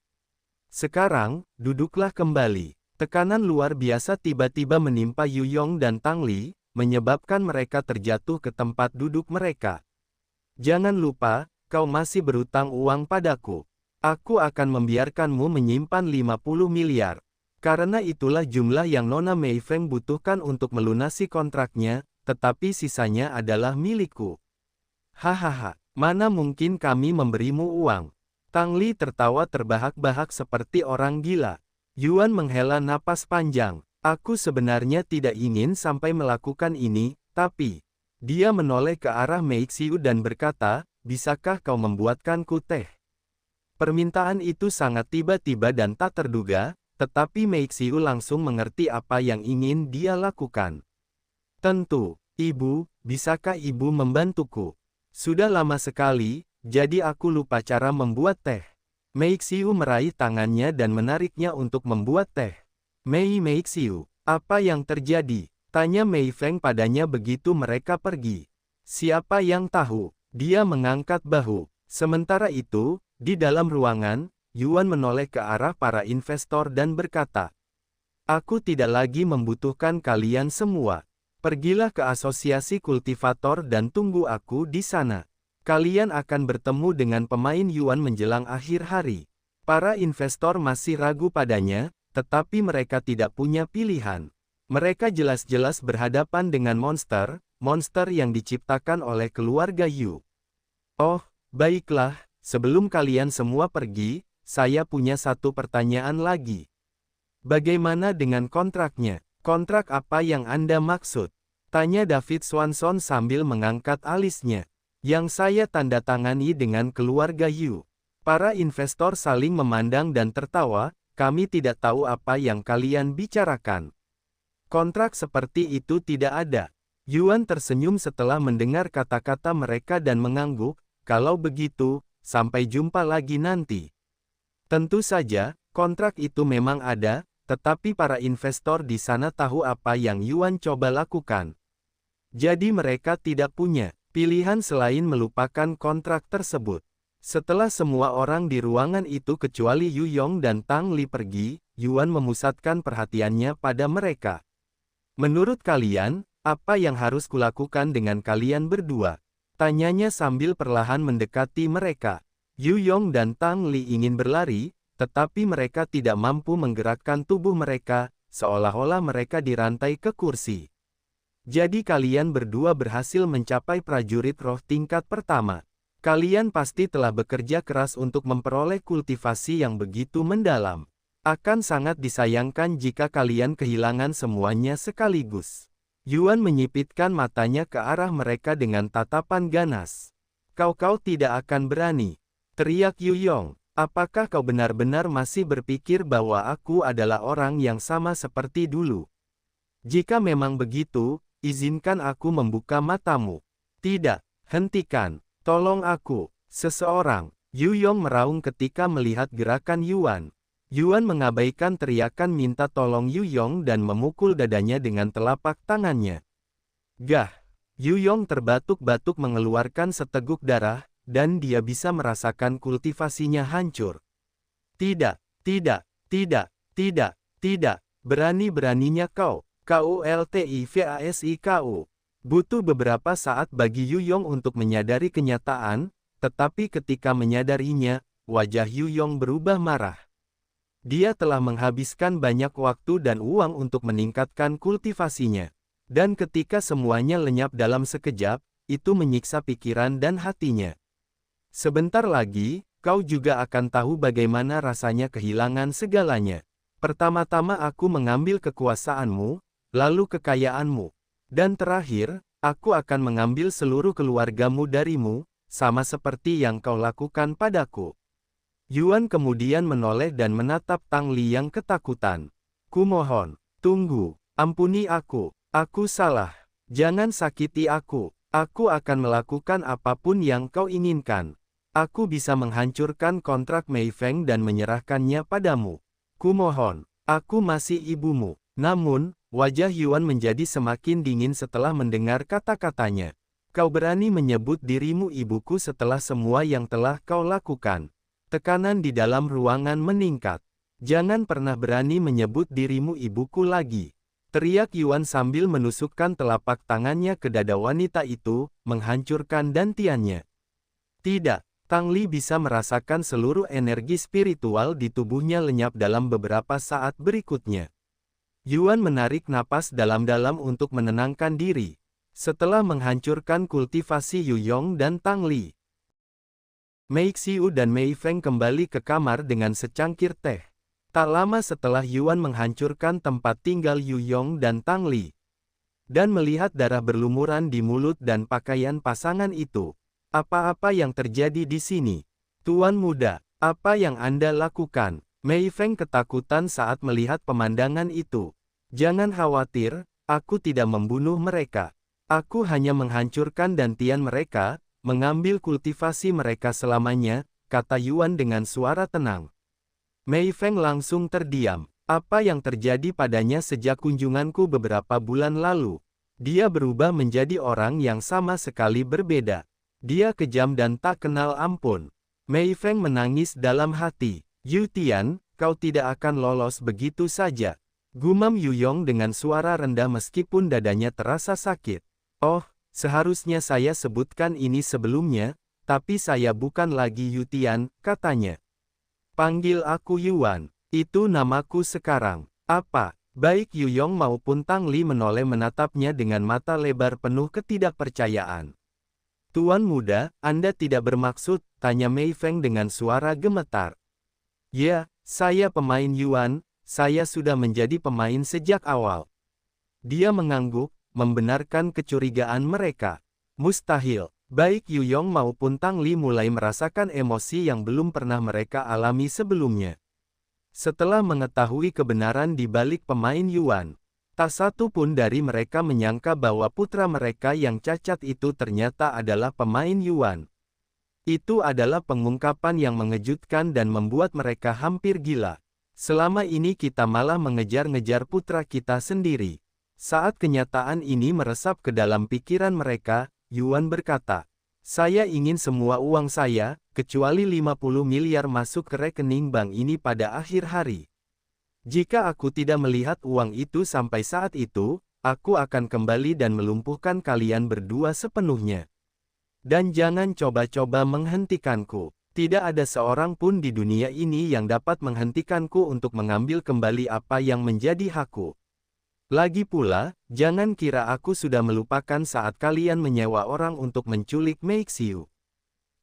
Sekarang, duduklah kembali. Tekanan luar biasa tiba-tiba menimpa Yu Yong dan Tang Li, menyebabkan mereka terjatuh ke tempat duduk mereka. Jangan lupa, kau masih berutang uang padaku. Aku akan membiarkanmu menyimpan 50 miliar. Karena itulah jumlah yang Nona Mei Feng butuhkan untuk melunasi kontraknya, tetapi sisanya adalah milikku. Hahaha, mana mungkin kami memberimu uang. Tang Li tertawa terbahak-bahak seperti orang gila. Yuan menghela napas panjang. Aku sebenarnya tidak ingin sampai melakukan ini, tapi... Dia menoleh ke arah Mei Xiu dan berkata, bisakah kau membuatkanku teh? Permintaan itu sangat tiba-tiba dan tak terduga, tetapi Mei Xiu langsung mengerti apa yang ingin dia lakukan. Tentu, Ibu, bisakah Ibu membantuku? Sudah lama sekali, jadi aku lupa cara membuat teh. Mei Xiu meraih tangannya dan menariknya untuk membuat teh. Mei Xiu, apa yang terjadi? Tanya Mei Feng padanya begitu mereka pergi. Siapa yang tahu? Dia mengangkat bahu. Sementara itu, di dalam ruangan, Yuan menoleh ke arah para investor dan berkata, aku tidak lagi membutuhkan kalian semua. Pergilah ke asosiasi kultivator dan tunggu aku di sana. Kalian akan bertemu dengan pemain Yuan menjelang akhir hari. Para investor masih ragu padanya, tetapi mereka tidak punya pilihan. Mereka jelas-jelas berhadapan dengan monster yang diciptakan oleh keluarga Yu. Oh, baiklah, sebelum kalian semua pergi, saya punya satu pertanyaan lagi. Bagaimana dengan kontraknya? Kontrak apa yang Anda maksud? Tanya David Swanson sambil mengangkat alisnya. Yang saya tanda tangani dengan keluarga Yu. Para investor saling memandang dan tertawa, kami tidak tahu apa yang kalian bicarakan. Kontrak seperti itu tidak ada. Yuan tersenyum setelah mendengar kata-kata mereka dan mengangguk, kalau begitu, sampai jumpa lagi nanti. Tentu saja, kontrak itu memang ada, tetapi para investor di sana tahu apa yang Yuan coba lakukan. Jadi mereka tidak punya pilihan selain melupakan kontrak tersebut. Setelah semua orang di ruangan itu kecuali Yu Yong dan Tang Li pergi, Yuan memusatkan perhatiannya pada mereka. Menurut kalian, apa yang harus kulakukan dengan kalian berdua? Tanyanya sambil perlahan mendekati mereka. Yu Yong dan Tang Li ingin berlari, tetapi mereka tidak mampu menggerakkan tubuh mereka, seolah-olah mereka dirantai ke kursi. Jadi kalian berdua berhasil mencapai prajurit roh tingkat pertama. Kalian pasti telah bekerja keras untuk memperoleh kultivasi yang begitu mendalam. Akan sangat disayangkan jika kalian kehilangan semuanya sekaligus. Yuan menyipitkan matanya ke arah mereka dengan tatapan ganas. Kau tidak akan berani. Teriak Yu Yong. Apakah kau benar-benar masih berpikir bahwa aku adalah orang yang sama seperti dulu? Jika memang begitu, izinkan aku membuka matamu. Tidak, hentikan. Tolong aku. Seseorang. Yu Yong meraung ketika melihat gerakan Yuan. Yuan mengabaikan teriakan minta tolong Yu Yong dan memukul dadanya dengan telapak tangannya. Gah! Yu Yong terbatuk-batuk mengeluarkan seteguk darah, dan dia bisa merasakan kultivasinya hancur. Tidak, tidak, tidak, tidak, tidak, berani-beraninya kau. KULTIVASIKU. Butuh beberapa saat bagi Yu Yong untuk menyadari kenyataan, tetapi ketika menyadarinya, wajah Yu Yong berubah marah. Dia telah menghabiskan banyak waktu dan uang untuk meningkatkan kultivasinya. Dan ketika semuanya lenyap dalam sekejap, itu menyiksa pikiran dan hatinya. Sebentar lagi, kau juga akan tahu bagaimana rasanya kehilangan segalanya. Pertama-tama aku mengambil kekuasaanmu, lalu kekayaanmu. Dan terakhir, aku akan mengambil seluruh keluargamu darimu, sama seperti yang kau lakukan padaku. Yuan kemudian menoleh dan menatap Tang Li yang ketakutan. Kumohon, tunggu, ampuni aku salah. Jangan sakiti aku akan melakukan apapun yang kau inginkan. Aku bisa menghancurkan kontrak Mei Feng dan menyerahkannya padamu. Kumohon, aku masih ibumu. Namun, wajah Yuan menjadi semakin dingin setelah mendengar kata-katanya. Kau berani menyebut dirimu ibuku setelah semua yang telah kau lakukan. Tekanan di dalam ruangan meningkat. Jangan pernah berani menyebut dirimu ibuku lagi. Teriak Yuan sambil menusukkan telapak tangannya ke dada wanita itu, menghancurkan dantiannya. Tidak, Tang Li bisa merasakan seluruh energi spiritual di tubuhnya lenyap dalam beberapa saat berikutnya. Yuan menarik napas dalam-dalam untuk menenangkan diri. Setelah menghancurkan kultivasi Yu Yong dan Tang Li, Mei Xiu dan Mei Feng kembali ke kamar dengan secangkir teh. Tak lama setelah Yuan menghancurkan tempat tinggal Yu Yong dan Tang Li, dan melihat darah berlumuran di mulut dan pakaian pasangan itu. Apa-apa yang terjadi di sini? Tuan muda, apa yang Anda lakukan? Mei Feng ketakutan saat melihat pemandangan itu. Jangan khawatir, aku tidak membunuh mereka. Aku hanya menghancurkan dantian mereka, mengambil kultivasi mereka selamanya, kata Yuan dengan suara tenang. Mei Feng langsung terdiam. Apa yang terjadi padanya sejak kunjunganku beberapa bulan lalu? Dia berubah menjadi orang yang sama sekali berbeda. Dia kejam dan tak kenal ampun. Mei Feng menangis dalam hati. Yu Tian, kau tidak akan lolos begitu saja. Gumam Yu Yong dengan suara rendah meskipun dadanya terasa sakit. Oh, seharusnya saya sebutkan ini sebelumnya, tapi saya bukan lagi Yu Tian, katanya. Panggil aku Yuan, itu namaku sekarang. Apa? Baik Yu Yong maupun Tang Li menoleh menatapnya dengan mata lebar penuh ketidakpercayaan. Tuan muda, Anda tidak bermaksud, tanya Mei Feng dengan suara gemetar. Ya, saya pemain Yuan, saya sudah menjadi pemain sejak awal. Dia mengangguk, membenarkan kecurigaan mereka. Mustahil. Baik Yu Yong maupun Tang Li mulai merasakan emosi yang belum pernah mereka alami sebelumnya. Setelah mengetahui kebenaran di balik pemain Yuan, tak satu pun dari mereka menyangka bahwa putra mereka yang cacat itu ternyata adalah pemain Yuan. Itu adalah pengungkapan yang mengejutkan dan membuat mereka hampir gila. Selama ini kita malah mengejar-ngejar putra kita sendiri. Saat kenyataan ini meresap ke dalam pikiran mereka, Yuan berkata, saya ingin semua uang saya, kecuali 50 miliar masuk ke rekening bank ini pada akhir hari. Jika aku tidak melihat uang itu sampai saat itu, aku akan kembali dan melumpuhkan kalian berdua sepenuhnya. Dan jangan coba-coba menghentikanku. Tidak ada seorang pun di dunia ini yang dapat menghentikanku untuk mengambil kembali apa yang menjadi hakku. Lagi pula, jangan kira aku sudah melupakan saat kalian menyewa orang untuk menculik Mei Xiu.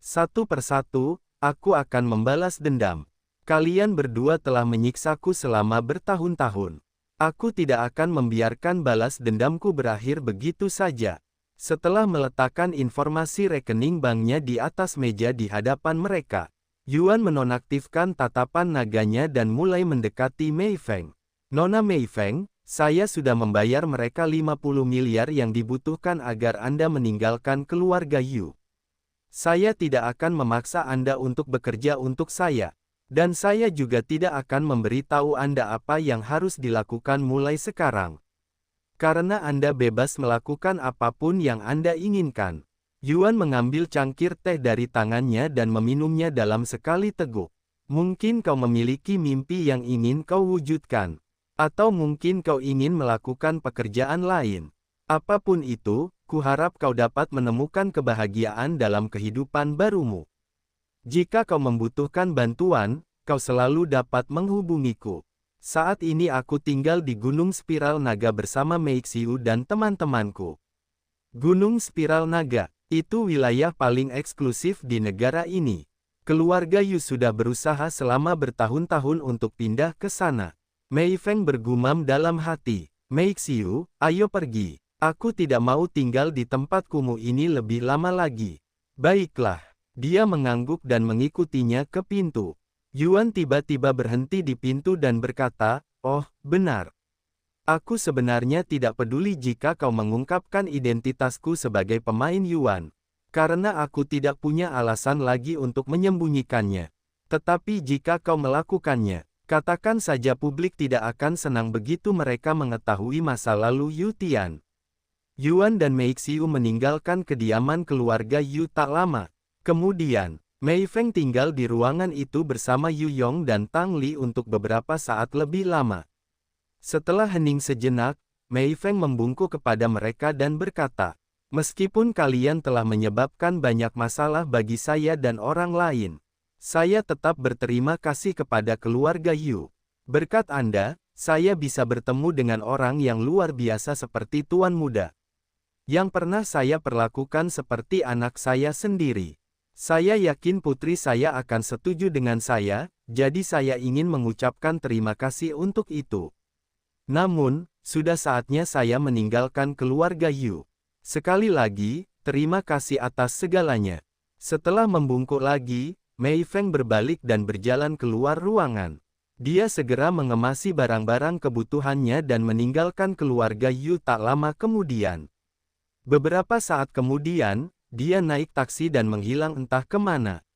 Satu persatu, aku akan membalas dendam. Kalian berdua telah menyiksaku selama bertahun-tahun. Aku tidak akan membiarkan balas dendamku berakhir begitu saja. Setelah meletakkan informasi rekening banknya di atas meja di hadapan mereka, Yuan menonaktifkan tatapan naganya dan mulai mendekati Mei Feng. Nona Mei Feng, saya sudah membayar mereka 50 miliar yang dibutuhkan agar Anda meninggalkan keluarga Yu. Saya tidak akan memaksa Anda untuk bekerja untuk saya. Dan saya juga tidak akan memberitahu Anda apa yang harus dilakukan mulai sekarang. Karena Anda bebas melakukan apapun yang Anda inginkan. Yuan mengambil cangkir teh dari tangannya dan meminumnya dalam sekali teguk. Mungkin kau memiliki mimpi yang ingin kau wujudkan. Atau mungkin kau ingin melakukan pekerjaan lain. Apapun itu, kuharap kau dapat menemukan kebahagiaan dalam kehidupan barumu. Jika kau membutuhkan bantuan, kau selalu dapat menghubungiku. Saat ini aku tinggal di Gunung Spiral Naga bersama Mei Xiu dan teman-temanku. Gunung Spiral Naga, itu wilayah paling eksklusif di negara ini. Keluarga Yu sudah berusaha selama bertahun-tahun untuk pindah ke sana. Mei Feng bergumam dalam hati, Mei Xiu, ayo pergi. Aku tidak mau tinggal di tempat kumuh ini lebih lama lagi. Baiklah. Dia mengangguk dan mengikutinya ke pintu. Yuan tiba-tiba berhenti di pintu dan berkata, oh, benar. Aku sebenarnya tidak peduli jika kau mengungkapkan identitasku sebagai pemain Yuan. Karena aku tidak punya alasan lagi untuk menyembunyikannya. Tetapi jika kau melakukannya, katakan saja publik tidak akan senang begitu mereka mengetahui masa lalu Yu Tian. Yuan dan Mei Xiu meninggalkan kediaman keluarga Yu tak lama. Kemudian, Mei Feng tinggal di ruangan itu bersama Yu Yong dan Tang Li untuk beberapa saat lebih lama. Setelah hening sejenak, Mei Feng membungkuk kepada mereka dan berkata, "Meskipun kalian telah menyebabkan banyak masalah bagi saya dan orang lain, saya tetap berterima kasih kepada keluarga Yu. Berkat Anda, saya bisa bertemu dengan orang yang luar biasa seperti Tuan Muda, yang pernah saya perlakukan seperti anak saya sendiri. Saya yakin putri saya akan setuju dengan saya, jadi saya ingin mengucapkan terima kasih untuk itu. Namun, sudah saatnya saya meninggalkan keluarga Yu. Sekali lagi, terima kasih atas segalanya." Setelah membungkuk lagi, Mei Feng berbalik dan berjalan keluar ruangan. Dia segera mengemasi barang-barang kebutuhannya dan meninggalkan keluarga Yu tak lama kemudian. Beberapa saat kemudian, dia naik taksi dan menghilang entah kemana.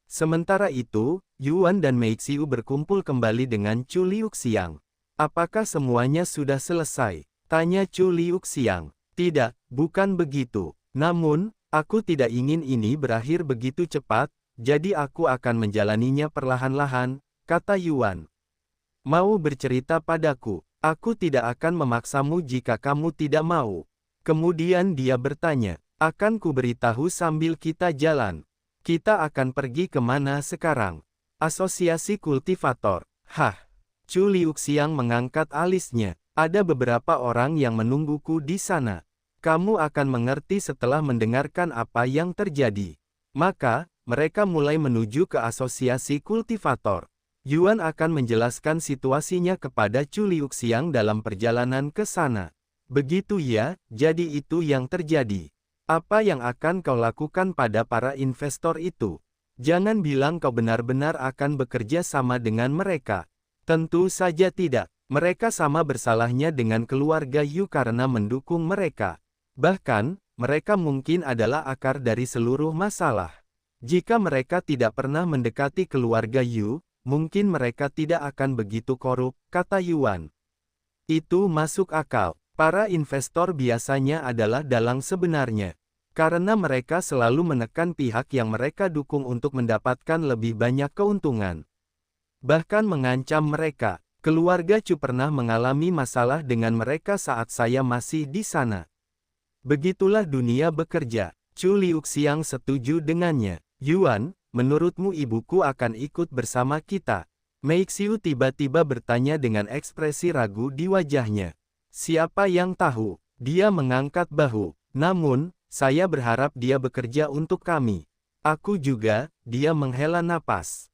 Sementara itu, Yuan dan Mei Xiu berkumpul kembali dengan Chu Liuxiang. "Apakah semuanya sudah selesai?" tanya Chu Liuxiang. "Tidak, bukan begitu. Namun, aku tidak ingin ini berakhir begitu cepat, jadi aku akan menjalaninya perlahan-lahan," kata Yuan. "Mau bercerita padaku? Aku tidak akan memaksamu jika kamu tidak mau." Kemudian dia bertanya, "Akan kuberitahu sambil kita jalan. Kita akan pergi kemana sekarang?" "Asosiasi Kultivator." "Hah?" Chu Liuxiang mengangkat alisnya. "Ada beberapa orang yang menungguku di sana. Kamu akan mengerti setelah mendengarkan apa yang terjadi." Maka, mereka mulai menuju ke Asosiasi Kultivator. Yuan akan menjelaskan situasinya kepada Chu Liuxiang dalam perjalanan ke sana. "Begitu ya, jadi itu yang terjadi. Apa yang akan kau lakukan pada para investor itu? Jangan bilang kau benar-benar akan bekerja sama dengan mereka." "Tentu saja tidak. Mereka sama bersalahnya dengan keluarga Yu karena mendukung mereka. Bahkan, mereka mungkin adalah akar dari seluruh masalah. Jika mereka tidak pernah mendekati keluarga Yu, mungkin mereka tidak akan begitu korup," kata Yuan. "Itu masuk akal. Para investor biasanya adalah dalang sebenarnya. Karena mereka selalu menekan pihak yang mereka dukung untuk mendapatkan lebih banyak keuntungan. Bahkan mengancam mereka. Keluarga Chu pernah mengalami masalah dengan mereka saat saya masih di sana. Begitulah dunia bekerja." Chu Liuxiang setuju dengannya. "Yuan, menurutmu ibuku akan ikut bersama kita?" Mei Xiu tiba-tiba bertanya dengan ekspresi ragu di wajahnya. "Siapa yang tahu?" Dia mengangkat bahu. "Namun, saya berharap dia bekerja untuk kami." "Aku juga," dia menghela napas.